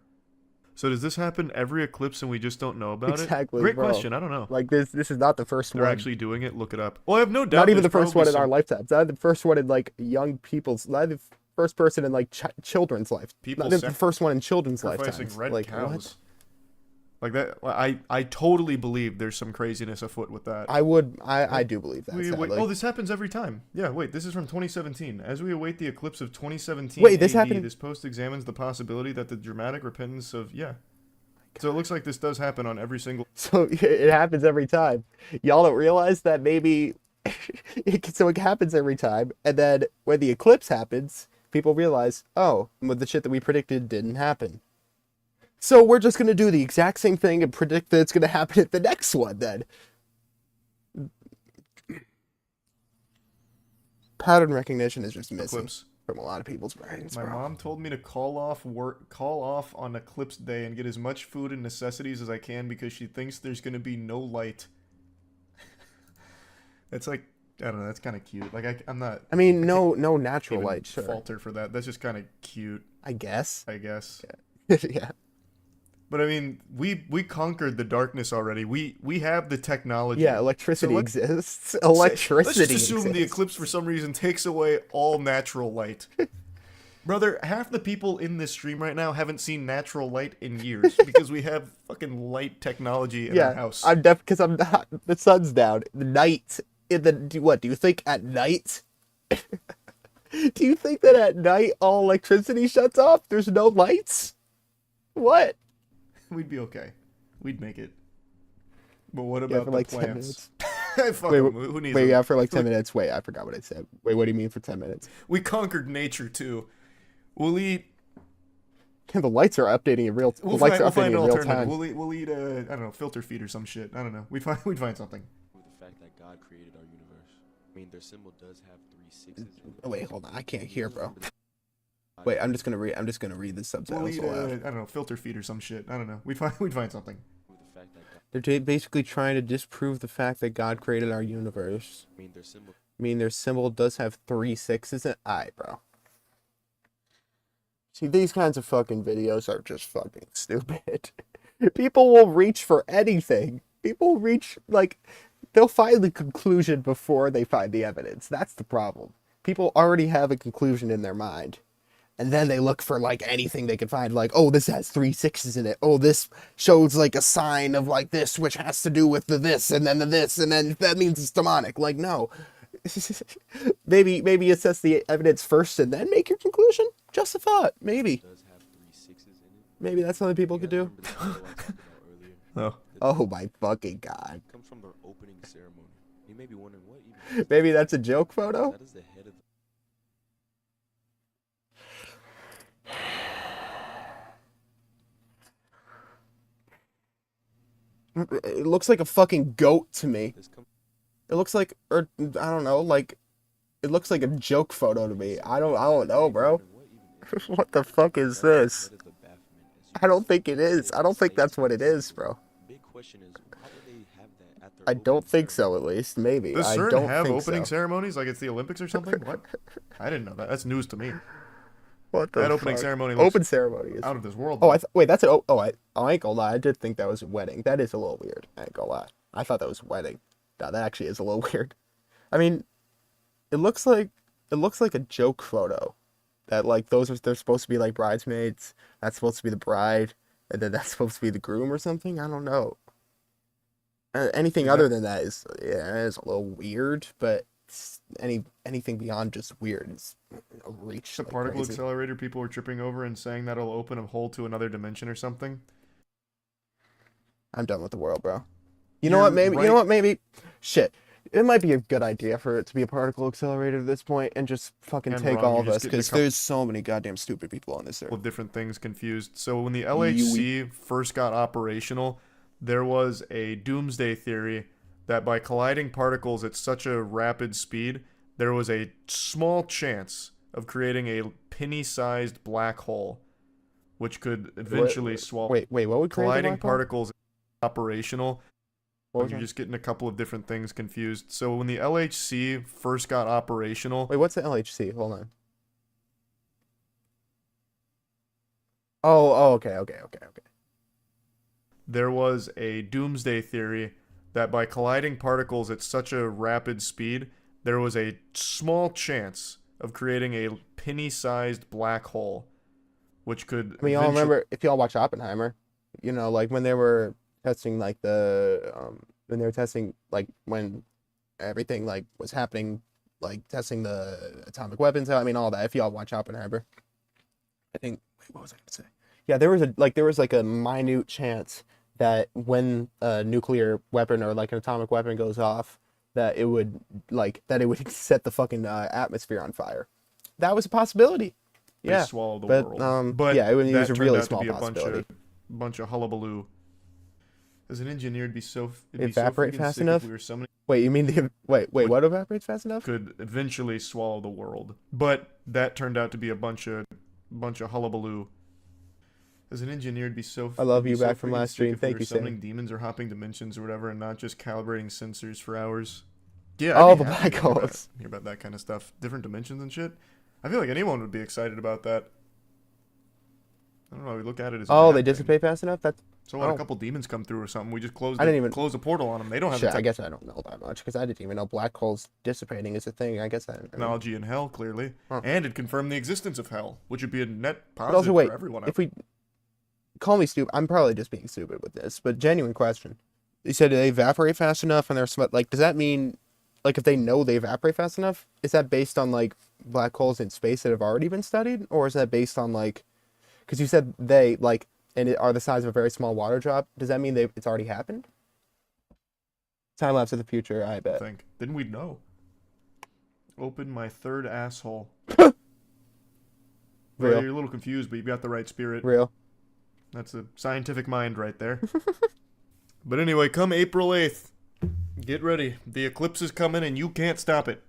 So does this happen every eclipse and we just don't know about it? Exactly. Great bro. question. I don't know. Like this is not the first They're one. actually doing it. Look it up. Well, I have no doubt. Not even the there's first one in probably our lifetimes. Not the first one in like young people's. Not the first person in like children's life. People Not the first one in children's sacrificing lifetimes. red Like cows. what? Like that. I totally believe there's some craziness afoot with that. I do believe that. Wait, sadly. oh, this happens every time. Yeah, wait, this is from 2017. As we await the eclipse of 2017 Wait, this AD, happened- this post examines the possibility that the dramatic repentance of... Yeah. So it looks like this does happen on every single... So it happens every time. Y'all don't realize that maybe... so it happens every time, and then when the eclipse happens, people realize, oh, well, the shit that we predicted didn't happen. So we're just going to do the exact same thing and predict that it's going to happen at the next one, then. Pattern recognition is just missing Eclipse. from a lot of people's brains, My bro. mom told me to call off on eclipse day and get as much food and necessities as I can because she thinks there's going to be no light. It's like, I don't know, that's kind of cute. Like, I'm not... I mean, no natural even light, sure. falter for that. That's just kind of cute, I guess. Yeah. But I mean, we conquered the darkness already. We have the technology. Yeah, electricity exists. Let's just assume the eclipse for some reason takes away all natural light. Brother, half the people in this stream right now haven't seen natural light in years because we have fucking light technology in our house. I'm deaf because I'm not. The sun's down. The night. What do you think at night? Do you think that at night all electricity shuts off? There's no lights? What? We'd be okay. We'd make it. But what Yeah, about for the like 10 plants? minutes. Fuck Wait, 'em. Who needs wait, them? yeah, for like 10 minutes. Wait, I forgot what I said. Wait, what do you mean for 10 minutes? We conquered nature too. We'll eat. Yeah, the lights are updating in real time. We'll The lights find, are we'll find updating an in real alternative. time. We'll eat I don't know, filter feed or some shit. I don't know. We'd find something. The fact that God created our universe. I mean, their symbol does have 3 sixes in it. Oh, wait, hold on. I can't hear, bro. Wait, I'm just gonna read the subtitles. We'll eat I don't know, filter feed or some shit. I don't know. We'd find something. They're basically trying to disprove the fact that God created our universe. I mean, their symbol does have 3 sixes in it. Alright, bro. See, these kinds of fucking videos are just fucking stupid. People will reach for anything. People reach, like, they'll find the conclusion before they find the evidence. That's the problem. People already have a conclusion in their mind. And then they look for, like, anything they can find. Like, oh, this has 3 sixes in it. Oh, this shows, like, a sign of, like, this, which has to do with the this, and then the this, and then that means it's demonic. Like, no. maybe assess the evidence first and then make your conclusion? Just a thought. Maybe. Maybe that's something people could do. Oh my fucking god. Comes from their opening ceremony. You may be wondering what even. Maybe that's a joke photo? That is the head of It looks like a fucking goat to me. It looks like, or I don't know, like, it looks like a joke photo to me. I don't know, bro. What the fuck is this? I don't think it is. I don't think that's what it is, bro. I don't think so, at least. Maybe. Does I CERN don't have think opening so. ceremonies like it's the Olympics or something? What? I didn't know that. That's news to me. What the That opening fuck? ceremony looks Open ceremony is out of this world. Oh, wait, that's an I ain't gonna lie. I did think that was a wedding. That is a little weird. I ain't gonna lie. I thought that was a wedding. No, that actually is a little weird. I mean, it looks like a joke photo. That like they're supposed to be like bridesmaids. That's supposed to be the bride, and then that's supposed to be the groom or something. I don't know. Anything other than that is is a little weird, but anything beyond just weird is a reach. The like particle crazy. accelerator people were tripping over and saying that'll open a hole to another dimension or something. I'm done with the world, bro. You know what? Maybe. Shit. It might be a good idea for it to be a particle accelerator at this point and just fucking And take wrong, all you're of just us getting a because couple- there's so many goddamn stupid people on this earth. Of different things confused. So when the LHC first got operational, there was a doomsday theory that by colliding particles at such a rapid speed, there was a small chance of creating a penny-sized black hole, which could eventually swallow. Wait, what would create a colliding black hole? particles operational? What was You're that? just getting a couple of different things confused. So when the LHC first got operational, Wait, what's the LHC? Hold on. Oh, okay. there was a doomsday theory that by colliding particles at such a rapid speed, there was a small chance of creating a penny-sized black hole, which could. I mean, y'all remember if y'all watch Oppenheimer, you know, like when they were testing like when everything like was happening, like testing the atomic weapons. I mean, all that. If y'all watch Oppenheimer, I think. Wait, what was I gonna say? Yeah, there was a minute chance that when a nuclear weapon or like an atomic weapon goes off, that it would set the fucking atmosphere on fire. That was a possibility. They Yeah, swallow the but world. But yeah, it was that a turned really out to small be a possibility. bunch of hullabaloo. As an engineer, it'd be so Evaporate freaking fast sick enough? If we were summoning Wait, you mean wait? What evaporates fast enough? could eventually swallow the world. But that turned out to be a bunch of hullabaloo. As an engineer, it'd be so. I love it'd be you so back from freaking last sick stream. if we Thank were you, Sam. summoning demons or hopping dimensions or whatever, and not just calibrating sensors for hours. Yeah. Oh, I'd be the happy black to hear about- holes. Hear about that kind of stuff, different dimensions and shit. I feel like anyone would be excited about that. I don't know. We look at it as. a Oh, bad they thing. dissipate fast enough. That's So when oh. a couple demons come through or something, we just close close a portal on them. They don't have Shit, the I guess I don't know that much because I didn't even know black holes dissipating is a thing. I guess I didn't know. technology in hell, clearly. Huh. And it confirmed the existence of hell, which would be a net But positive also, wait, for everyone. if we call me stupid, I'm probably just being stupid with this, but genuine question. You said they evaporate fast enough and they're like, does that mean like if they know they evaporate fast enough, is that based on like black holes in space that have already been studied, or is that based on like, because you said they like and it are the size of a very small water drop? Does that mean it's already happened? Time lapse of the future, I bet. Then we'd know. Open my third asshole. Real. Well, you're a little confused, but you've got the right spirit. Real. That's a scientific mind right there. But anyway, come April 8th, get ready. The eclipse is coming and you can't stop it.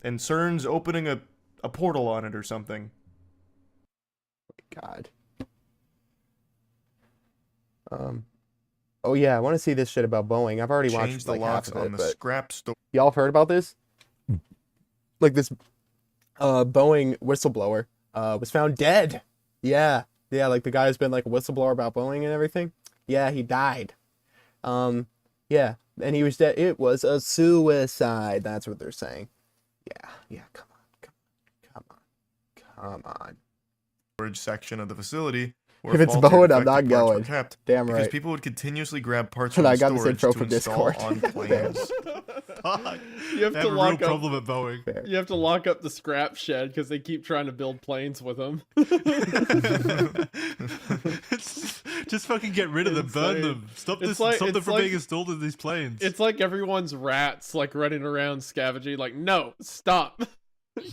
And CERN's opening a portal on it or something. God. Oh yeah, I want to see this shit about Boeing. I've already watched the like locks half of on it, the but scrap store. y'all heard about this? Like this Boeing whistleblower was found dead. Yeah, like the guy who's been like a whistleblower about Boeing and everything. Yeah, he died. Yeah, and he was dead. It was a suicide. That's what they're saying. Yeah, come on. Storage section of the facility. If it's Boeing, I'm not going. Damn because right. people would continuously grab parts And from I the got this storage intro to from install Discord. on planes. You have They to have a lock real up. problem at Boeing. Fair. You have to lock up the scrap shed because they keep trying to build planes with them. Just fucking get rid of them, burn Insane. them. Stop It's this. Stop them it's from being installed in these planes. It's like everyone's rats like running around scavenging. Like, no, stop.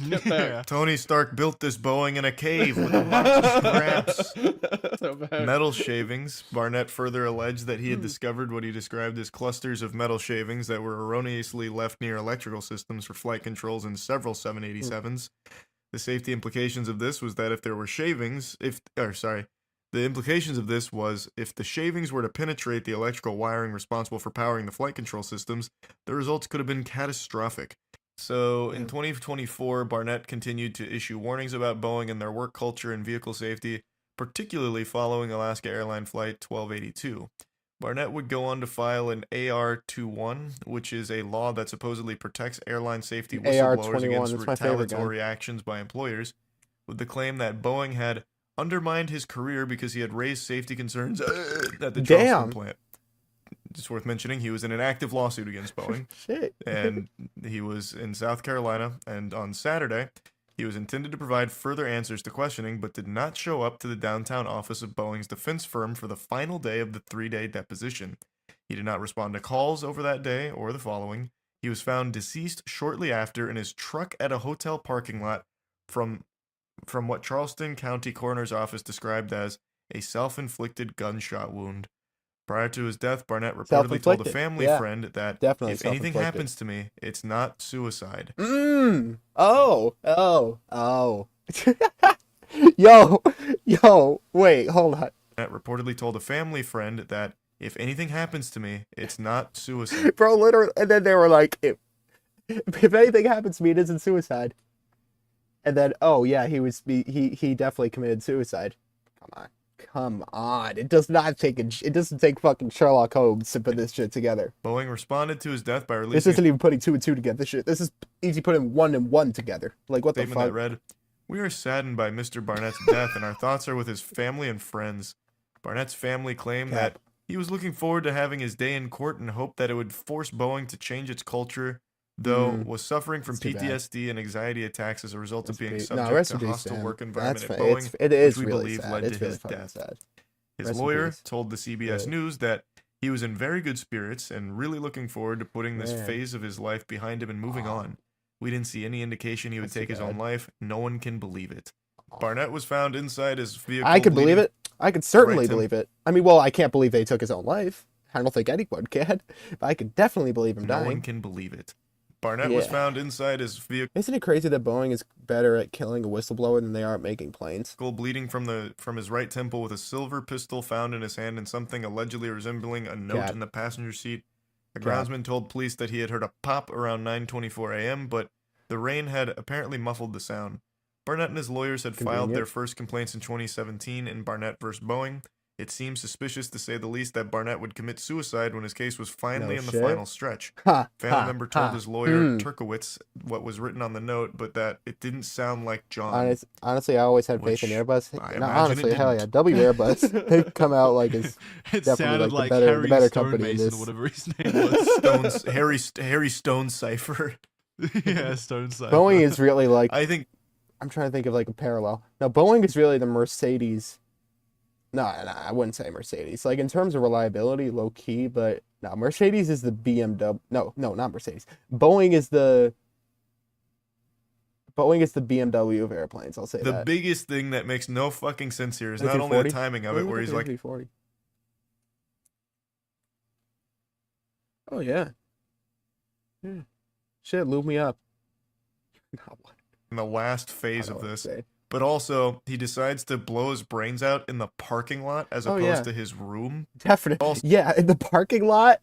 Get back. Tony Stark built this Boeing in a cave with a bunch of scraps. So bad. Metal shavings. Barnett further alleged that he had discovered what he described as clusters of metal shavings that were erroneously left near electrical systems for flight controls in several 787s. The safety implications of this was that if there were shavings, the implications of this was if the shavings were to penetrate the electrical wiring responsible for powering the flight control systems, the results could have been catastrophic. So in 2024, Barnett continued to issue warnings about Boeing and their work culture and vehicle safety, particularly following Alaska Airline Flight 1282. Barnett would go on to file an AR-21, which is a law that supposedly protects airline safety whistleblowers AR-21, against that's my favorite retaliatory actions by employers, with the claim that Boeing had undermined his career because he had raised safety concerns at the Charleston plant. It's worth mentioning he was in an active lawsuit against Boeing. Shit. And he was in South Carolina, and on Saturday, he was intended to provide further answers to questioning, but did not show up to the downtown office of Boeing's defense firm for the final day of the 3-day deposition. He did not respond to calls over that day or the following. He was found deceased shortly after in his truck at a hotel parking lot from what Charleston County Coroner's Office described as a self-inflicted gunshot wound. Prior to his death, Barnett reportedly told a family friend that if anything happens to me, it's not suicide. Oh. Yo, wait, hold on. Barnett reportedly told a family friend that if anything happens to me, it's not suicide. Bro, literally, and then they were like, if anything happens to me, it isn't suicide. And then, oh yeah, he definitely committed suicide. Come on. It doesn't take fucking Sherlock Holmes to put this shit together. Boeing responded to his death by releasing This isn't even putting 2 and 2 together. This is easy putting 1 and 1 together. Like, what the statement fuck? that read, "We are saddened by Mr. Barnett's death and our thoughts are with his family and friends. Barnett's family claimed that he was looking forward to having his day in court and hoped that it would force Boeing to change its culture, though was suffering from PTSD and anxiety attacks as a result of being subject to hostile work environment at Boeing, which we believe led to his death." His lawyer told the CBS News that he was in very good spirits and really looking forward to putting this phase of his life behind him and moving on. We didn't see any indication he would take his own life. No one can believe it. Barnett was found inside his vehicle. I could believe it. I could certainly believe it. I mean, well, I can't believe they took his own life. I don't think anyone can. But I could definitely believe him dying. No one can believe it. Barnett was found inside his vehicle. Isn't it crazy that Boeing is better at killing a whistleblower than they are at making planes? Bleeding from his right temple with a silver pistol found in his hand and something allegedly resembling a note in the passenger seat. A groundsman told police that he had heard a pop around 9:24 a.m., but the rain had apparently muffled the sound. Barnett and his lawyers had filed their first complaints in 2017 in Barnett vs. Boeing. It seems suspicious, to say the least, that Barnett would commit suicide when his case was finally No in the shit. final stretch. Ha, Family ha, member told ha. his lawyer, Turkowitz, what was written on the note, but that it didn't sound like John. Honestly, I always had faith in Which Airbus. I No, imagine honestly, it hell yeah, didn't. W Airbus. They come out like it's It definitely sounded like like the Harry better company in Stonemason this. or whatever his name was. Harry Stone Cipher. Yeah, Stone Cipher. Boeing is really like, I think I'm trying to think of like a parallel. No, Boeing is really the Mercedes. No, I wouldn't say Mercedes. Like in terms of reliability, low key, but no, Mercedes is the BMW. No, not Mercedes. Boeing is the BMW of airplanes. I'll say the that. biggest thing that makes no fucking sense here is The not only the 340? timing of What it, do you where think he's of like, the 340? Oh yeah. Yeah. Shit, lube me up. in the last phase I of don't this. say. But also, he decides to blow his brains out in the parking lot as Oh, opposed yeah. to his room. Definitely. Yeah, in the parking lot.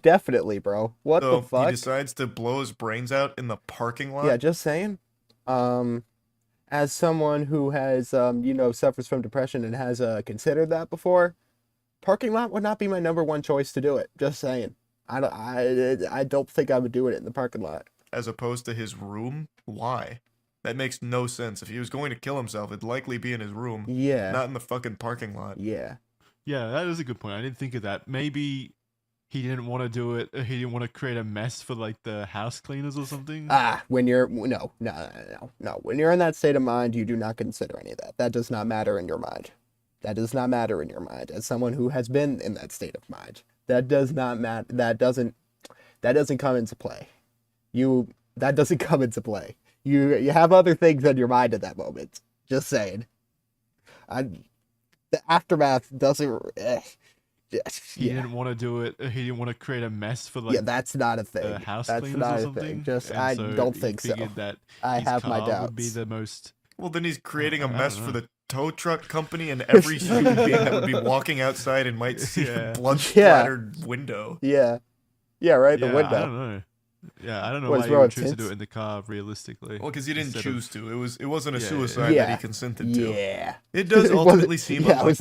Definitely, bro. What So the fuck? he decides to blow his brains out in the parking lot. Yeah, just saying. As someone who has, suffers from depression and has considered that before, parking lot would not be my number one choice to do it. Just saying. I don't think I would do it in the parking lot. As opposed to his room? Why? That makes no sense. If he was going to kill himself, it'd likely be in his room. Yeah. Not in the fucking parking lot. Yeah. Yeah, that is a good point. I didn't think of that. Maybe he didn't want to do it. He didn't want to create a mess for like the house cleaners or something. When you're no. When you're in that state of mind, you do not consider any of that. That does not matter in your mind. That does not matter in your mind. As someone who has been in that state of mind, that does not matter. That doesn't come into play. That doesn't come into play. You have other things in your mind at that moment. Just saying. The aftermath doesn't. He didn't want to do it. He didn't want to create a mess for like. Yeah, that's not a thing. House That's cleaners not or a something. thing. Just And I so don't he think so. figured that I his have my car would be doubts. the most. Well, then he's creating a I mess don't for know. the tow truck company and every human being that would be walking outside and might see a blood splattered window. Yeah. Yeah, right. Yeah, The window. I don't know. Yeah, I don't know What, why is you Rowan would choose to do Tints? it in the car realistically. Well, because he didn't instead choose of- to. It wasn't a Yeah, suicide that he consented to. Yeah. It does ultimately seem Yeah, like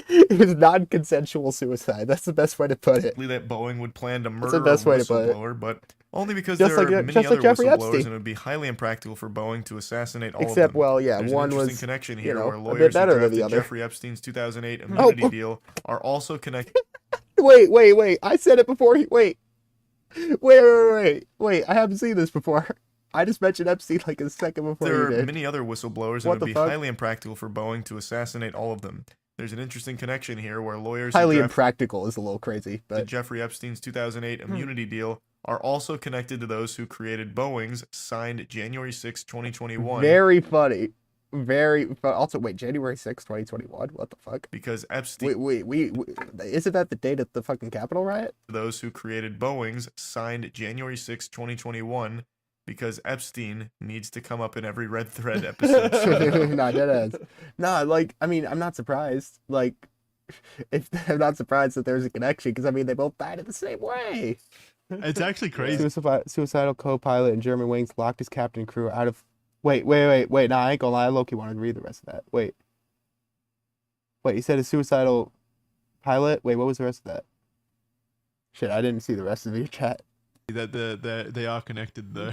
it was non-consensual suicide. That's the best way to put it. that Boeing would plan to That's murder the best a way to put it. whistleblower, but only because Just there like- are many just like other Jeffrey whistleblowers Epstein. and it would be highly impractical for Boeing to assassinate all Except, of them. well, yeah, There's one an interesting was, connection you here know, where a bit lawyers who better than drafted the other. Jeffrey Epstein's 2008 immunity deal are also connected. Wait. I said it before. Wait. I haven't seen this before. I just mentioned Epstein like a second before There you are did. many other whistleblowers, and What it the would be fuck? highly impractical for Boeing to assassinate all of them. There's an interesting connection here where lawyers who Highly drafted impractical is a little crazy, but Jeffrey Epstein's 2008 immunity deal are also connected to those who created Boeing's signed January 6, 2021. very funny. Also, wait, January 6th, 2021? What the fuck? Because Epstein. Wait, isn't that the date of the fucking Capitol riot? Those who created Boeing's signed January 6, 2021, because Epstein needs to come up in every Red Thread episode. Nah, deadass. Nah, like, I mean, I'm not surprised. Like, I'm not surprised that there's a connection, because, I mean, they both died in the same way. It's actually crazy. Suicidal co-pilot and German wings locked his captain and crew out of... Wait. Nah, I ain't gonna lie. I low-key wanted to read the rest of that. Wait, you said a suicidal pilot? Wait, what was the rest of that? Shit, I didn't see the rest of your chat. That they are connected though.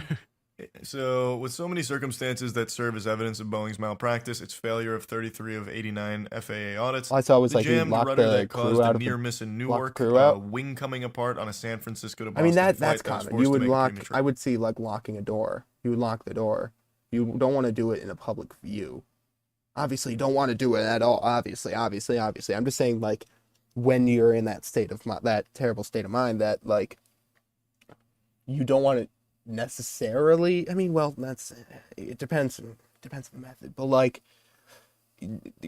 So, with so many circumstances that serve as evidence of Boeing's malpractice, its failure of 33 of 89 FAA audits, All I saw was, the like, he jammed locked rudder the that crew caused out a of the- near miss in locked the Newark, crew out. wing coming apart on a San Francisco to I Boston mean, that's flight that was common. forced You to would make lock. premature. I would see like locking a door. You would lock the door. You don't want to do it in a public view. Obviously, you don't want to do it at all. Obviously. I'm just saying, like, when you're in that state of that terrible state of mind, that like you don't want to necessarily. I mean, well, it depends. Depends on the method, but like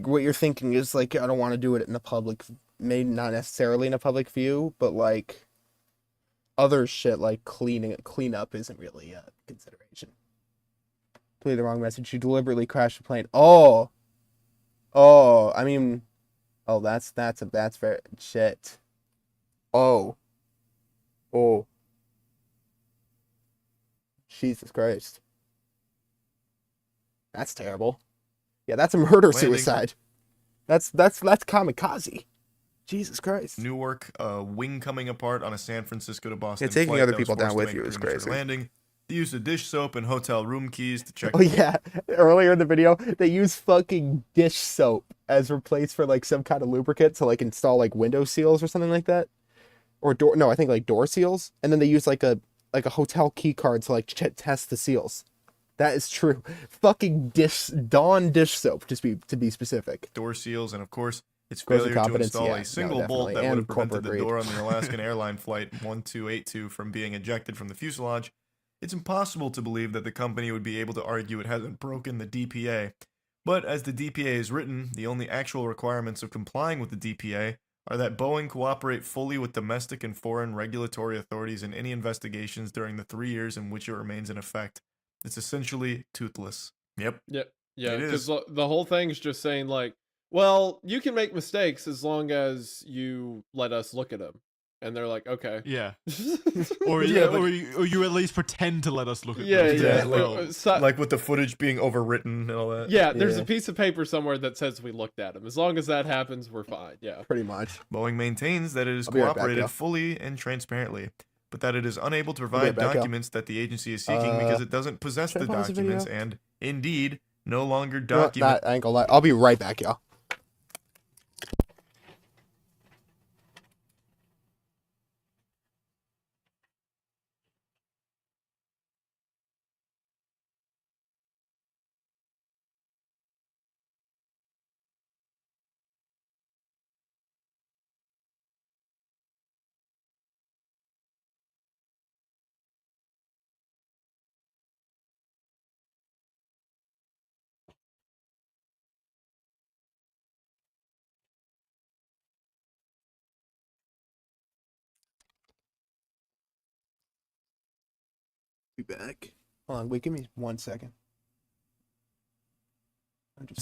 what you're thinking is like, I don't want to do it in a public, maybe not necessarily in a public view, but like other shit like cleanup isn't really a consideration. Play the wrong message. You deliberately crashed the plane. I mean, that's very shit. Jesus Christ. That's terrible. Yeah, that's a murder Landing. suicide. That's kamikaze. Jesus Christ. Newark, a wing coming apart on a San Francisco to Boston taking flight other that was people down forced to with make you a is premature crazy. landing. The use of dish soap and hotel room keys to check. Oh yeah, earlier in the video, they use fucking dish soap as replace for like some kind of lubricant to like install like window seals or something like that, or door. No, I think like door seals, and then they use like a hotel key card to like test the seals. That is true. Fucking Dawn dish soap, to be specific. Door seals, and of course, its Gross failure to incompetence, install yeah, a no, single bolt definitely, that would and have prevented the corporate door greed. on the Alaskan airline flight 1282 from being ejected from the fuselage. It's impossible to believe that the company would be able to argue it hasn't broken the DPA. But as the DPA is written, the only actual requirements of complying with the DPA are that Boeing cooperate fully with domestic and foreign regulatory authorities in any investigations during the 3 years in which it remains in effect. It's essentially toothless. Yep. Yep. Yeah, It because is. the whole thing's just saying like, well, you can make mistakes as long as you let us look at them, and they're like, okay. Yeah. Or Yeah, but- or you at least pretend to let us look at Yeah, them. yeah. like, like with the footage being overwritten and all that. Yeah, there's a piece of paper somewhere that says we looked at them. As long as that happens, we're fine. Yeah. Pretty much. Boeing maintains that it has I'll be right back, cooperated y'all. fully and transparently, but that it is unable to be provide right back, y'all. documents that the agency is seeking because it doesn't possess should I the pause the documents video? and, indeed, no longer You know what? document. That, I ain't gonna lie. I'll be right back, y'all. Be back. Hold on, wait, give me 1 second.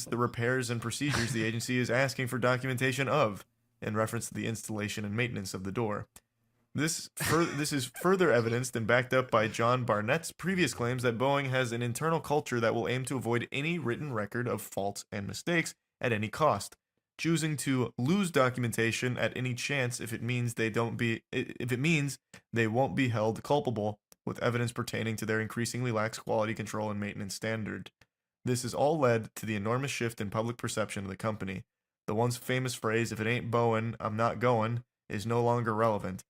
The repairs and procedures the agency is asking for documentation of, in reference to the installation and maintenance of the door. This is further evidenced and backed up by John Barnett's previous claims that Boeing has an internal culture that will aim to avoid any written record of faults and mistakes at any cost, choosing to lose documentation at any chance if it means they won't be held culpable with evidence pertaining to their increasingly lax quality control and maintenance standard. This has all led to the enormous shift in public perception of the company. The once famous phrase, "If it ain't Boeing, I'm not going," is no longer relevant.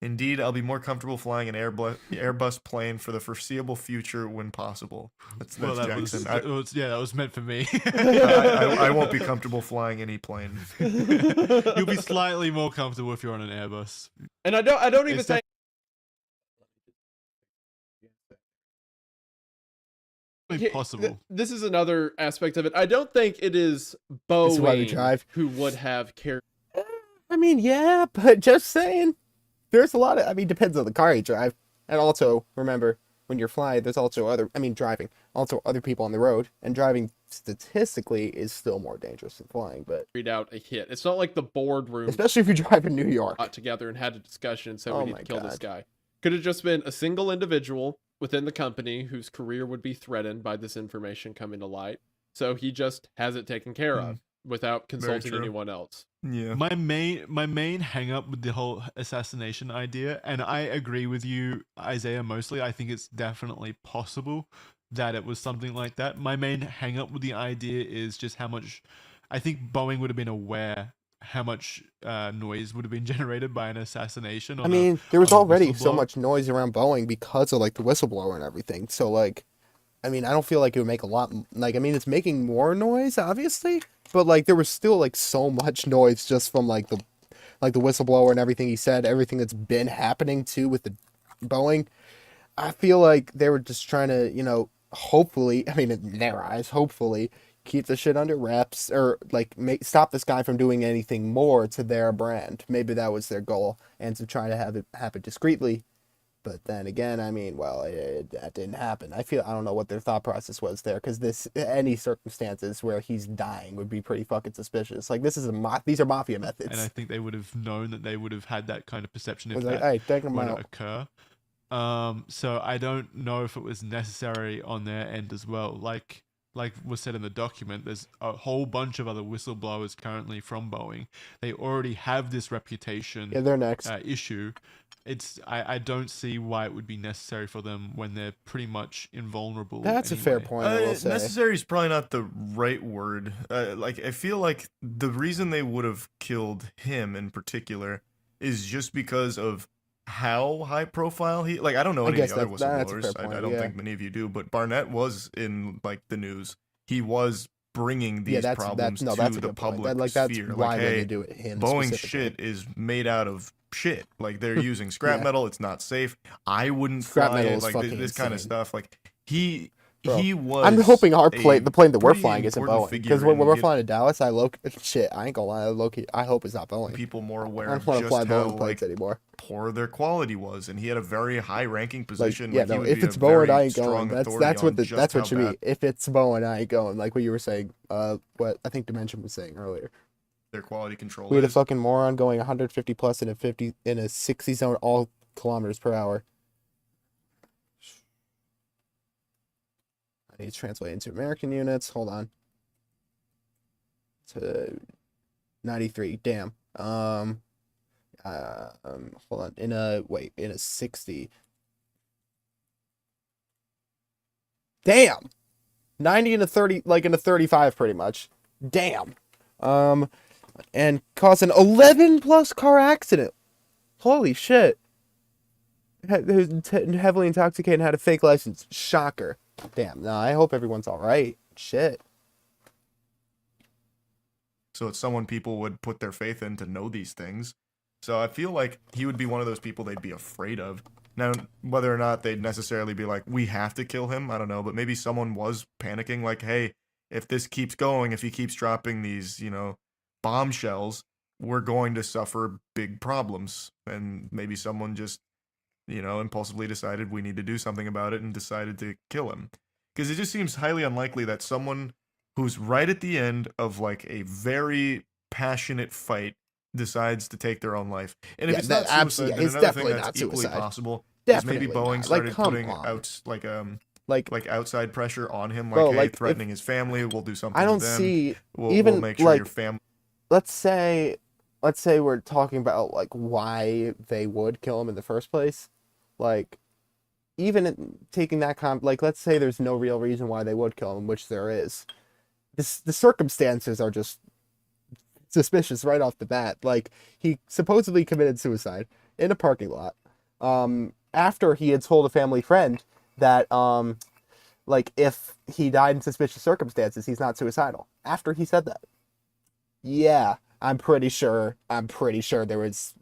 Indeed, I'll be more comfortable flying an Airbus plane for the foreseeable future when possible. That's Well, that Jackson. that was meant for me. I won't be comfortable flying any plane. You'll be slightly more comfortable if you're on an Airbus. And I don't even It's think. Possible. This is another aspect of it. I don't think it is Boeing who would have cared. I mean, yeah, but just saying. There's a lot of, I mean, depends on the car you drive. And also, remember, when you're flying, there's also driving, also other people on the road. And driving, statistically, is still more dangerous than flying, but... Read out a hit. It's not like the boardroom... Especially if you drive in New York. ...got together and had a discussion and said, we need to kill this God. guy. Could have just been a single individual within the company whose career would be threatened by this information coming to light. So he just has it taken care of without consulting true. anyone else. Yeah. My main hang up with the whole assassination idea, and I agree with you, Isaiah, mostly. I think it's definitely possible that it was something like that. My main hang up with the idea is just how much I think Boeing would have been aware how much noise would have been generated by an assassination. I mean, there was on a already so whistleblower. much noise around Boeing because of, like, the whistleblower and everything. So, like, I mean, I don't feel like it would make a lot, like, I mean, it's making more noise, obviously, but, like, there was still, like, so much noise just from, like, the whistleblower and everything he said, everything that's been happening, too, with the Boeing. I feel like they were just trying to, you know, hopefully, I mean, in their eyes, hopefully, keep the shit under wraps, or, like, stop this guy from doing anything more to their brand. Maybe that was their goal, and to try to have it happen discreetly. But then again, I mean, well, that didn't happen. I don't know what their thought process was there, because any circumstances where he's dying would be pretty fucking suspicious. Like, these are mafia methods. And I think they would have known that they would have had that kind of perception if Was that like, hey, take him were to out. occur. So I don't know if it was necessary on their end as well. Like, like was said in the document, there's a whole bunch of other whistleblowers currently from Boeing. They already have this reputation Yeah, they're next. issue. I don't see why it would be necessary for them when they're pretty much invulnerable. That's a fair point, I will say. Necessary is probably not the right word. Like, I feel like the reason they would have killed him in particular is just because of how high profile he. Like, I don't know any of the other whistleblowers. I don't think many of you do, but Barnett was in like the news. He was bringing these problems to the public sphere. Why hey, they do it him Boeing shit is made out of shit. Like, they're using scrap metal. It's not safe. I wouldn't fly it. Like, this kind of stuff. Like, he was. I'm hoping the plane that we're flying isn't Boeing, because when we're in flying to Dallas, I ain't gonna lie, I hope it's not Boeing. People more aware I of don't want to fly just how Boeing planes anymore. Poor their quality was, and he had a very high-ranking position. Like, yeah, no, if it's Boeing, I ain't going. That's what should be. If it's Boeing, I ain't going. Like what you were saying, what I think Dimension was saying earlier. Their quality control. We had a fucking moron going 150 plus in a 60 zone, all kilometers per hour. I need to translate into American units. Hold on. To 93. Damn. Hold on. In a 60. Damn. 90 and a 30, like in a 35 pretty much. Damn. And caused an 11 plus car accident. Holy shit. Heavily intoxicated and had a fake license. Shocker. Damn. No, I hope everyone's all right. Shit. So it's someone people would put their faith in to know these things. So I feel like he would be one of those people they'd be afraid of. Now, whether or not they'd necessarily be like, we have to kill him, I don't know. But maybe someone was panicking like, hey, if this keeps going, if he keeps dropping these, bombshells, we're going to suffer big problems. And maybe someone just, impulsively decided we need to do something about it and decided to kill him. Because it just seems highly unlikely that someone who's right at the end of like a very passionate fight decides to take their own life. And if it's not suicide, then another thing that's equally possible is maybe Boeing started putting out like outside pressure on him, like, hey, threatening his family, we'll do something. I don't to them. see we'll make sure your family. Let's say we're talking about like why they would kill him in the first place. Like, even taking that like, let's say there's no real reason why they would kill him, which there is. The circumstances are just suspicious right off the bat. Like, he supposedly committed suicide in a parking lot after he had told a family friend that like, if he died in suspicious circumstances, he's not suicidal. After he said that. Yeah, I'm pretty sure there was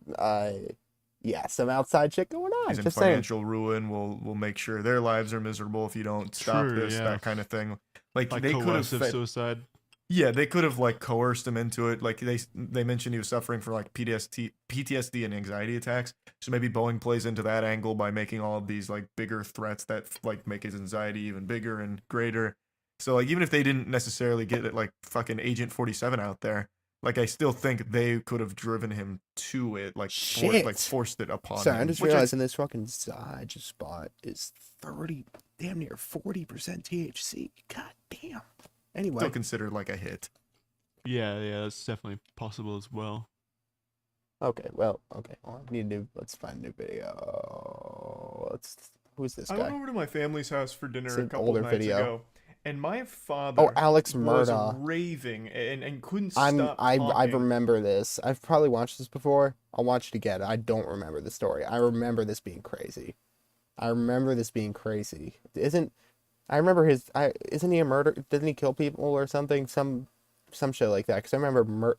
some outside shit going on. He's in just financial ruin. We'll make sure their lives are miserable if you don't stop this, that kind of thing. Like they could have suicide. Yeah, they could have like coerced him into it. Like they mentioned he was suffering from like PTSD and anxiety attacks. So maybe Boeing plays into that angle by making all of these like bigger threats that like make his anxiety even bigger and greater. So like even if they didn't necessarily get it like fucking Agent 47 out there, like I still think they could have driven him to it, like forced it upon him. Sorry, I'm just realizing this fucking Zodge spot is damn near 40% THC. God damn. Anyway, still considered like a hit. Yeah, that's definitely possible as well. Okay. Well, let's find a new video. Who's this guy? I went over to my family's house for dinner a couple of nights ago, and my father Alex was Murdaugh. raving and couldn't stop I talking. remember this. I've probably watched this before. I'll watch it again. I don't remember the story. I remember this being crazy. I remember isn't he a murder? Doesn't he kill people or something? Some shit like that. Because I remember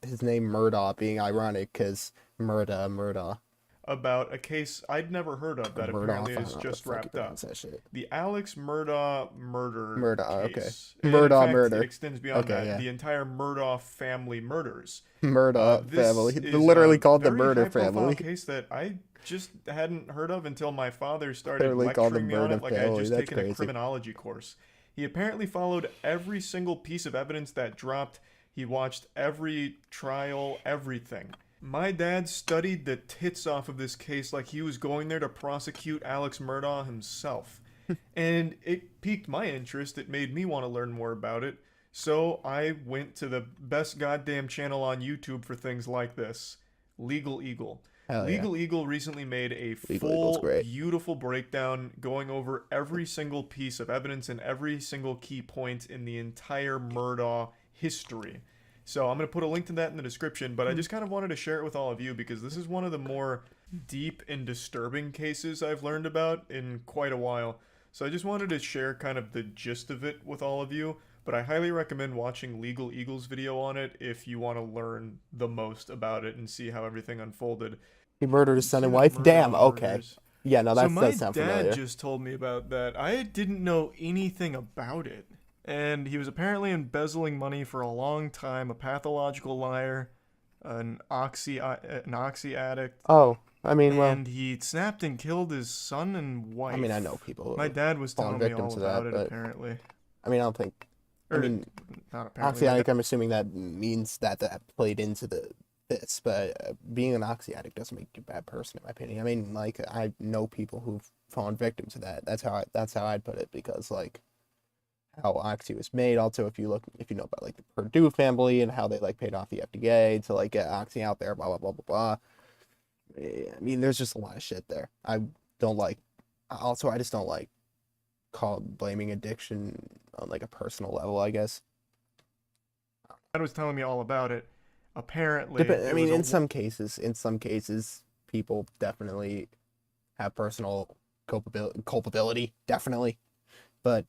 his name Murdaugh being ironic because Murdaugh. About a case I'd never heard of that apparently is just wrapped up. The Alex Murdaugh murder case. Okay. Murdaugh murder. It extends beyond that. Yeah. The entire Murdaugh family murders. Murdaugh family. Literally called the murder family. Case that I just hadn't heard of until my father started lecturing me on it, like I had just taken a criminology course. He apparently followed every single piece of evidence that dropped. He watched every trial, everything. My dad studied the tits off of this case like he was going there to prosecute Alex Murdaugh himself. And it piqued my interest. It made me want to learn more about it. So I went to the best goddamn channel on YouTube for things like this, Legal Eagle. Hell yeah. Legal Eagle recently made a Legal Eagle's full, great. beautiful breakdown going over every single piece of evidence and every single key point in the entire Murdaugh history. So I'm going to put a link to that in the description, but I just kind of wanted to share it with all of you because this is one of the more deep and disturbing cases I've learned about in quite a while. So I just wanted to share kind of the gist of it with all of you, but I highly recommend watching Legal Eagle's video on it if you want to learn the most about it and see how everything unfolded. He murdered his son and See wife? the Damn, Murdaugh okay. murders. Yeah, no, that does sound So my familiar. dad just told me about that. I didn't know anything about it. And he was apparently embezzling money for a long time, a pathological liar, an oxy addict. Oh, I mean, well, And he snapped and killed his son and wife. I mean, I know people. My dad was fallen telling me victim all to about that, it, but apparently. I mean, I don't think. I Or, mean, not apparently. my oxy I'm assuming that means that played into this, but being an oxy addict doesn't make you a bad person, in my opinion. I mean, like, I know people who've fallen victim to that. That's how I'd put it, because like how oxy was made. Also, if you know about like the Purdue family and how they like paid off the FDA to like get oxy out there, blah blah blah blah blah. I mean, there's just a lot of shit there. I don't like. Also, I just don't like blaming addiction on like a personal level, I guess. dad was telling me all about it. Apparently, I mean, in some cases, people definitely have personal culpability, definitely, but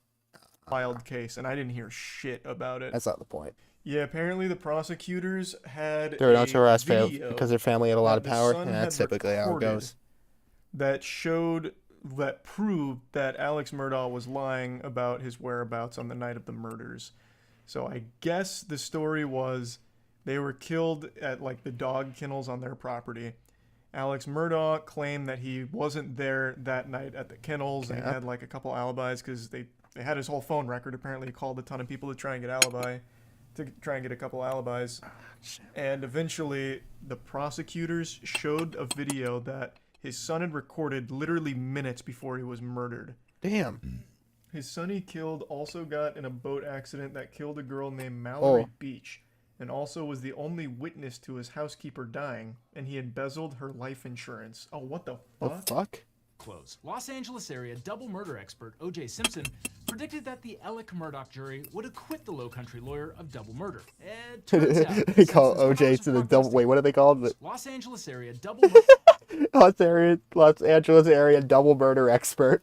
wild case, and I didn't hear shit about it. that's not the point. Yeah, apparently the prosecutors had They're not sure video because their family had a lot of that the power, son and that's had typically how it recorded goes. that proved that Alex Murdaugh was lying about his whereabouts on the night of the murders. So I guess the story was they were killed at like the dog kennels on their property. Alex Murdaugh claimed that he wasn't there that night at the kennels and he had like a couple alibis because they had his whole phone record. Apparently he called a ton of people to try and get a couple alibis. And eventually the prosecutors showed a video that his son had recorded literally minutes before he was murdered. Damn. His son he killed also got in a boat accident that killed a girl named Mallory Beach, and also was the only witness to his housekeeper dying, and he embezzled her life insurance. Oh, what the fuck? The fuck? Close. Los Angeles area double murder expert O.J. Simpson predicted that the Alec Murdaugh jury would acquit the Low Country lawyer of double murder. It turns out that They call Simpson's OJ powers to of the double. Wait, what are they called? Los Angeles area double murder Los Angeles area double murder expert.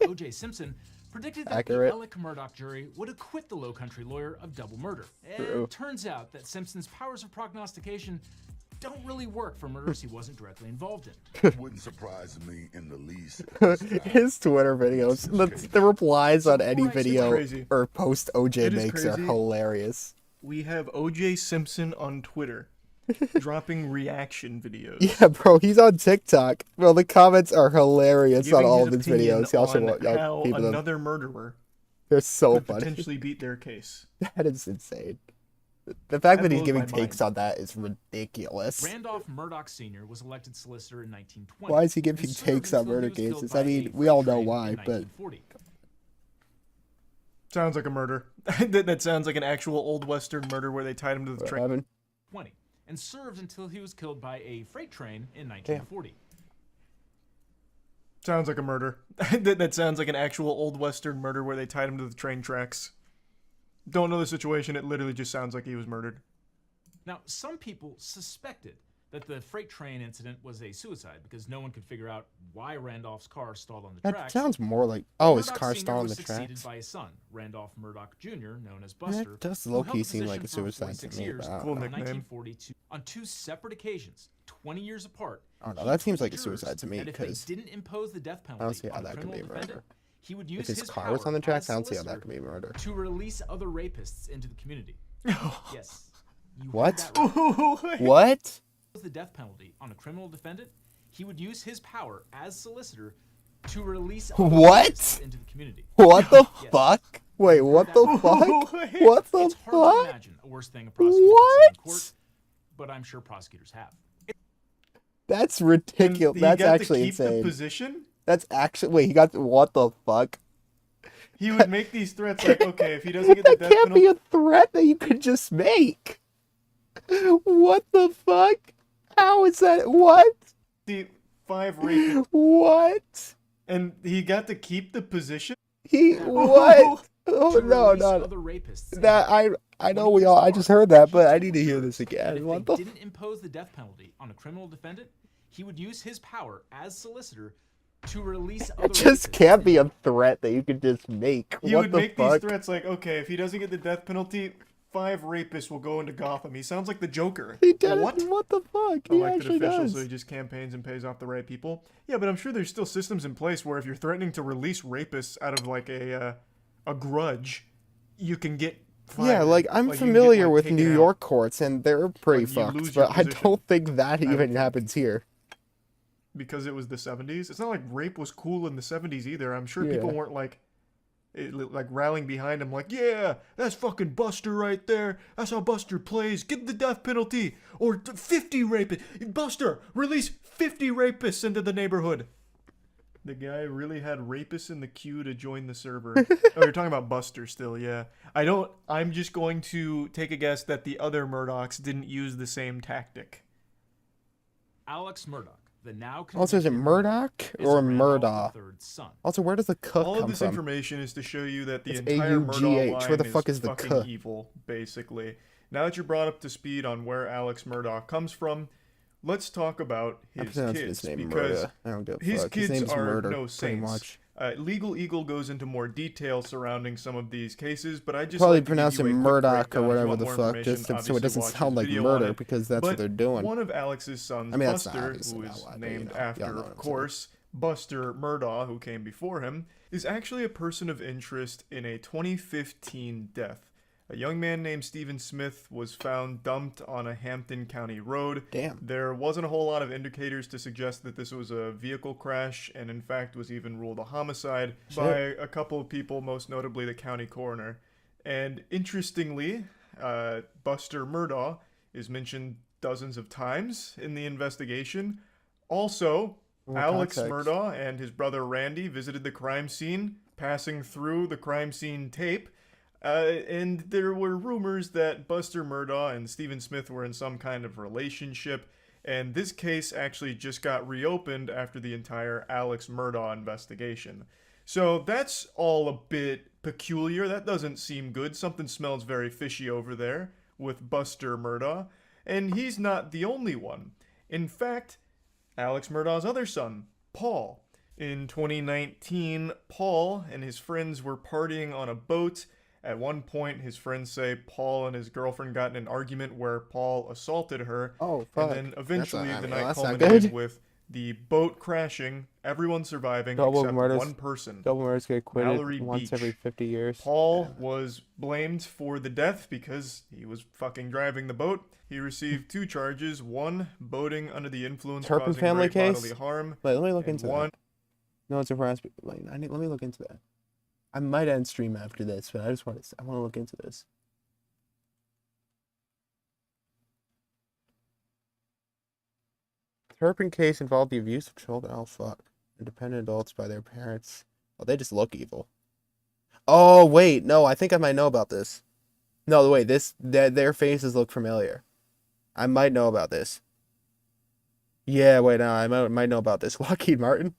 O.J. Simpson predicted that Accurate. the Alec Murdaugh jury would acquit the Low Country lawyer of double murder. True. It turns out that Simpson's powers of prognostication don't really work for murders he wasn't directly involved in. Wouldn't surprise me in the least. His Twitter videos, the replies on any video crazy. or post OJ It is makes are crazy. hilarious. We have O.J. Simpson on Twitter dropping reaction videos. Yeah, bro, he's on TikTok. Well, the comments are hilarious on Giving all his of his opinion videos. Y'all should on watch. how People them. another murderer They're so could funny. potentially beat their case. That is insane. The fact that he's blows giving my takes on that is ridiculous. Randolph Murdaugh Sr. was elected solicitor in 1920. Why is he giving and served takes on until he murder was killed cases? by I mean, a we all know train why, in but 1940. Sounds like a murder. that sounds like an actual old Western murder where they tied him to the train. 20, and served until he was killed by a freight train in 1940. Sounds like a murder. that sounds like an actual old Western murder where they tied him to the train tracks. Don't know the situation. It literally just sounds like he was murdered. Now, some people suspected that the freight train incident was a suicide because no one could figure out why Randolph's car stalled on the that tracks. sounds more like his Murdaugh car Sr. stalled on was the succeeded tracks. by his son, Randolph Murdaugh Jr., known as Buster. That does who low-key held the seem like a position for suicide to 46 me, years but I don't Cool know. nickname. 1942. On two separate occasions, 20 years apart. I don't know, he that seems told like a jurors suicide to me, that if they 'cause didn't impose the death I don't penalty see how on a that could criminal be murder. defendant, he would use If his his car was power on the tracks, as I don't see how that solicitor could be murder. to release other rapists into the community. Yes. You heard What? that right. What? The death penalty on a criminal defendant, he would use his power as solicitor to release other What? rapists into the community. What the Yes. fuck? Wait, what the fuck? What the It's hard to fuck? imagine a worse thing a prosecutor could say in court, but I'm sure prosecutors have. That's ridiculous. He That's got to actually keep the insane. position? That's actually wait. He got what the fuck? He would make these threats like, okay, if he doesn't get the That death can't penalty, be a threat that you could just make. What the fuck? How is that? What? 5 rapists. What? And he got to keep the position? He what? Oh To no, release no. other rapists. That I know we all. I just heard that, but I need to hear this If again. What they the? didn't impose the death penalty on a criminal defendant, he would use his power as solicitor to release other It just rapists. can't be a threat that you could just make. He What would the make fuck? these threats like, okay, if he doesn't get the death penalty, 5 rapists will go into Gotham. He sounds like the Joker. He did What? it. What the fuck? He Elected actually official, does. so he just campaigns and pays off the right people. Yeah, but I'm sure there's still systems in place where if you're threatening to release rapists out of like a grudge, you can get fired. Yeah, like I'm you can familiar get, with taken New out. York courts, and they're pretty Like, you fucked. lose your But I position. don't think that don't even think- happens here. Because it was the 70s. It's not like rape was cool in the 70s either. I'm sure people Yeah. weren't like rallying behind him like, yeah, that's fucking Buster right there. That's how Buster plays. Give the death penalty or 50 rapists. Buster, release 50 rapists into the neighborhood. The guy really had rapists in the queue to join the server. Oh, you're talking about Buster still, yeah. I'm just going to take a guess that the other Murdaughs didn't use the same tactic. Alex Murdaugh, the now Also, is it convicted Murdoch is or Randolph Murdaugh? III's son. Also, where does the cook All of come this from? information is to show you that the It's entire Murdaugh AUGH. line Where the fuck is the fucking cook? evil, basically. Now that you're brought up to speed on where Alex Murdaugh comes from, let's talk about I his pronounced kids his name because Murdaugh. I don't give a his fuck. His kids name's are Murder, no pretty saints. much. Legal Eagle goes into more detail surrounding some of these cases, but I just Probably like to give pronounce you it a quick Murdoch breakdown. or If you whatever want the more fuck, information, just so it obviously doesn't watch sound his like video on murder, it. because that's what But they're doing. One of Alex's sons, I mean, that's not Buster, obviously who not is why, but, named you know, y'all after, know what of I'm course, Buster Murdaugh, who came before him, is actually a person of interest in a 2015 death. A young man named Stephen Smith was found dumped on a Hampton County road. Damn. There wasn't a whole lot of indicators to suggest that this was a vehicle crash, and in fact was even ruled a homicide by a couple of people, most notably the county coroner. And interestingly, Buster Murdaugh is mentioned dozens of times in the investigation. Also, What Alex context? Murdaugh and his brother Randy visited the crime scene, passing through the crime scene tape. And there were rumors that Buster Murdaugh and Stephen Smith were in some kind of relationship, and this case actually just got reopened after the entire Alex Murdaugh investigation. So that's all a bit peculiar. That doesn't seem good. Something smells very fishy over there with Buster Murdaugh, and he's not the only one. In fact, Alex Murdaugh's other son, Paul. In 2019, Paul and his friends were partying on a boat. At one point, his friends say Paul and his girlfriend got in an argument where Paul assaulted her. Oh, fuck. And then eventually That's not- the I mean, night that's not culminated good. with the boat crashing, everyone surviving Double except murders. one person. Double murders get acquitted Mallory once Beach. every 50 years. Paul was blamed for the death because he was fucking driving the boat. He received 2 charges: one, boating under the influence Turpin causing family great case. bodily harm. Wait, let me look and into one, that. No, it's a harass. Like, let me look into that. I might end stream after this, but I want to look into this. Turpin case involved the abuse of children. Oh fuck! Independent adults by their parents. Oh, they just look evil. Oh wait, no, I think I might know about this. No, wait, their faces look familiar. I might know about this. Yeah, wait, no, I might know about this. Lockheed Martin.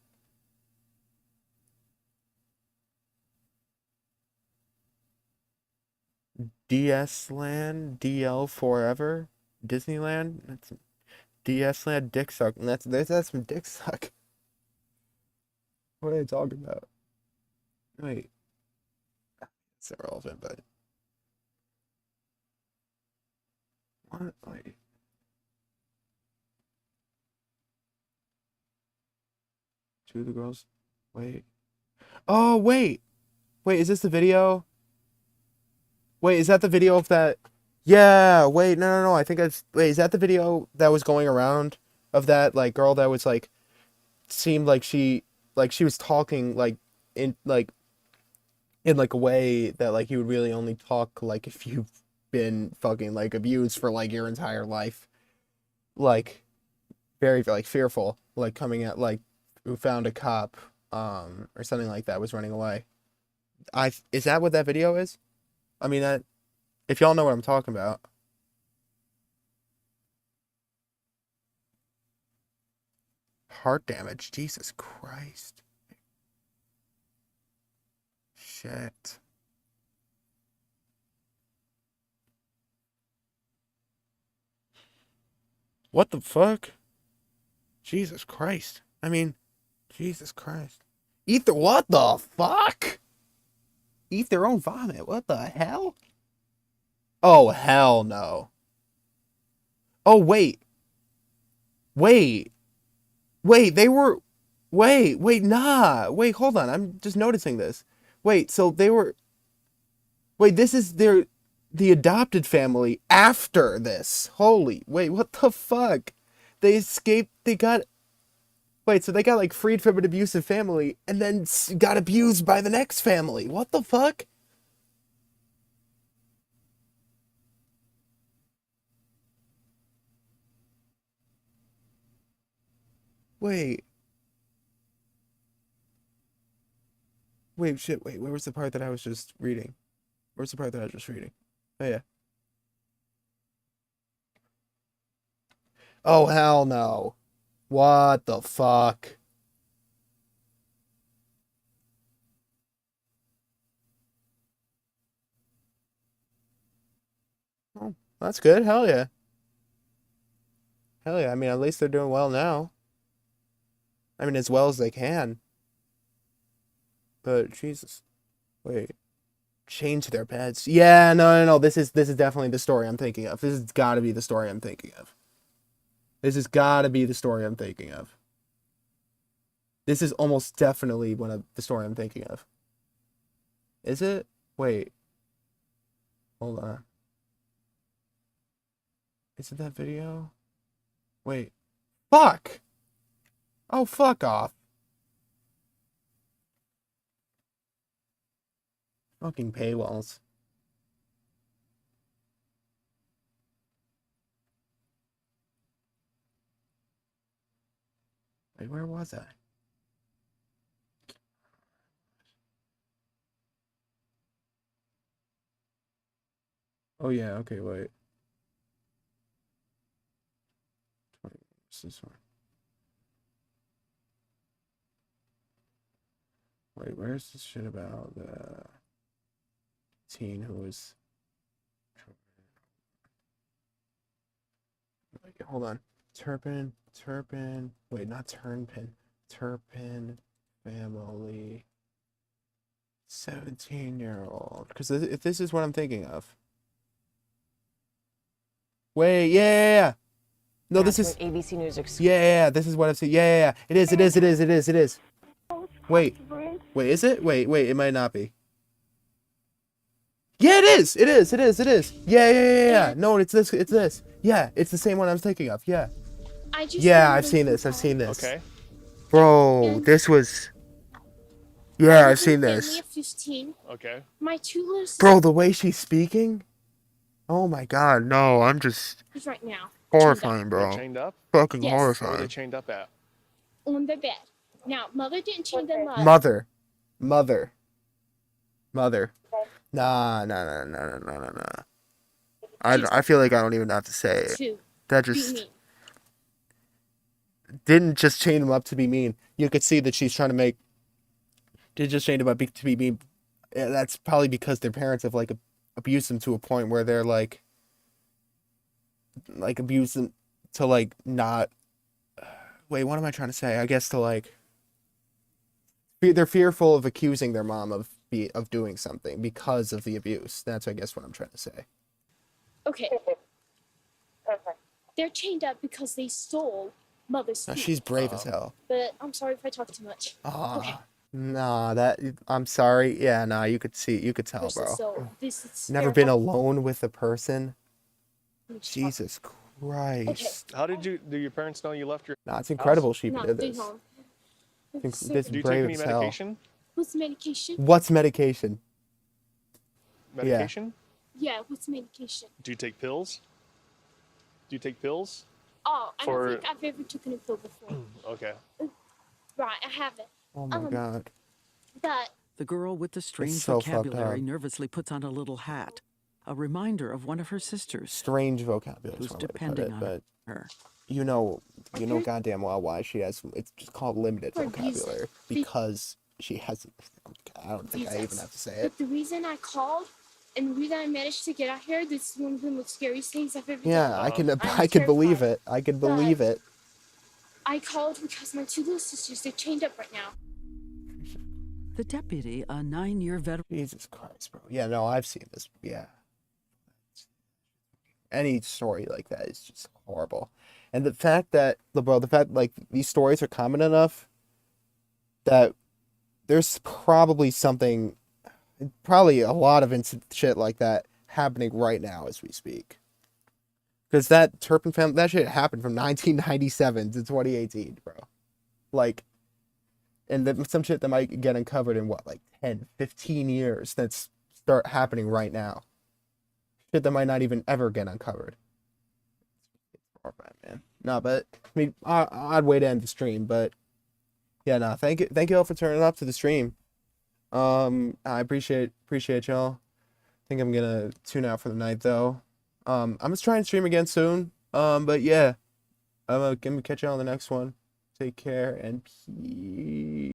DS Land, DL Forever, Disneyland. That's DS Land, Dick Suck. And that's some Dick Suck. What are they talking about? Wait. It's irrelevant, but. What? Wait. Two of the girls. Wait. Oh, wait. Wait, is this the video? Wait, is that the video of that? Yeah, wait, no. I think that's. Wait, is that the video that was going around of that, like, girl that was, like, seemed like she was talking, like, in a way that, like, you would really only talk, like, if you've been fucking, like, abused for, like, your entire life. Like, very, like, fearful, like, coming at, like, who found a cop, or something like that, was running away. Is that what that video is? I mean, if y'all know what I'm talking about. Heart damage. Jesus Christ. Shit. What the fuck? Jesus Christ. I mean, Jesus Christ. What the fuck? Eat their own vomit. What the hell? Oh, hell no. Oh, wait. Wait. Wait, they were... Wait, nah. Wait, hold on. I'm just noticing this. Wait, so they were... Wait, this is the adopted family after this. Holy... Wait, what the fuck? They escaped... They got... Wait, so they got, like, freed from an abusive family and then got abused by the next family. What the fuck? Wait. Wait, shit, wait. Where was the part that I was just reading? Where's the part that I was just reading? Oh, yeah. Oh, hell no. What the fuck? Oh, that's good. Hell yeah. Hell yeah. I mean, at least they're doing well now. I mean, as well as they can. But, Jesus. Wait. Change their beds. Yeah, no. This is definitely the story I'm thinking of. This has got to be the story I'm thinking of. This has got to be the story I'm thinking of. This is almost definitely the story I'm thinking of. Is it? Wait. Hold on. Is it that video? Wait. Fuck! Oh, fuck off. Fucking paywalls. Wait, where was I? Oh yeah, okay, wait. What's this one? Wait, where's this shit about the teen who was... Wait, hold on. Turpin. Wait, not Turnpin. Turpin family. 17-year-old. Because if this is what I'm thinking of. Wait, yeah. No, this is ABC News. Yeah, this is what I've seen. Yeah. It is. Wait, is it? Wait, it might not be. Yeah, it is. Yeah. No, it's this. Yeah, it's the same one I was thinking of. Yeah. I've seen this. Okay. Bro, this was... Yeah, I've seen this. Okay. My two little Bro, the way she's speaking? Oh my god, no, I'm just... right now. Horrifying, bro. They're chained up? Fucking Yes. Where are they horrifying. chained up at? On the bed. Now, mother didn't chain them up. Mother. Nah. I feel like I don't even have to say it. To That be just... mean. Didn't just chain them up to be mean. You could see that she's trying to make... Did just chain them up to be mean. Yeah, that's probably because their parents have, like, abused them to a point where they're, like abuse them to, like, not... Wait, what am I trying to say? I guess to, like... They're fearful of accusing their mom of doing something because of the abuse. That's, I guess, what I'm trying to say. Okay. They're chained up because they stole mother's Now, food. she's brave as hell. But I'm sorry if I talk too much. Okay. Nah, I'm sorry. Yeah, nah, you could tell, bro. So this is Never been alone with a person. Jesus Christ. How did your parents know you left your Nah, it's incredible house? she No, did they this. don't. This Do you take brave any as hell. medication? What's medication? What's medication? Medication? Yeah, what's medication? Do you take pills? Oh, I For- don't think I've ever taken a pill before. Okay. Right, I haven't. Oh my god. But The girl with the strange so fucked vocabulary up. nervously puts on a little hat, a reminder of one of her sisters. Strange vocabulary is who's one way to put depending it, on but her. you know goddamn well why she has. It's just called limited For a reason. vocabulary because she has. I don't think I even have to say it. But the reason I called and the reason I managed to get out here, this is one of the most scariest things I've ever Yeah, done. I can believe it. I can believe it. I called because my two little sisters, they're chained up right now. The deputy, a 9-year veteran. Jesus Christ, bro. Yeah, no, I've seen this. Yeah. Any story like that is just horrible. And the fact that, like, these stories are common enough that there's probably a lot of shit like that happening right now as we speak. Because that Turpin family, that shit happened from 1997 to 2018, bro. Like, and some shit that might get uncovered in what, like 10, 15 years that's start happening right now. Shit that might not even ever get uncovered. It's horrifying, man. No, but I mean, odd way to end the stream, but yeah, no, thank you all for turning up to the stream. I appreciate y'all. I think I'm gonna tune out for the night though. I'm gonna try and stream again soon. But yeah, I'm gonna catch you on the next one. Take care and peace.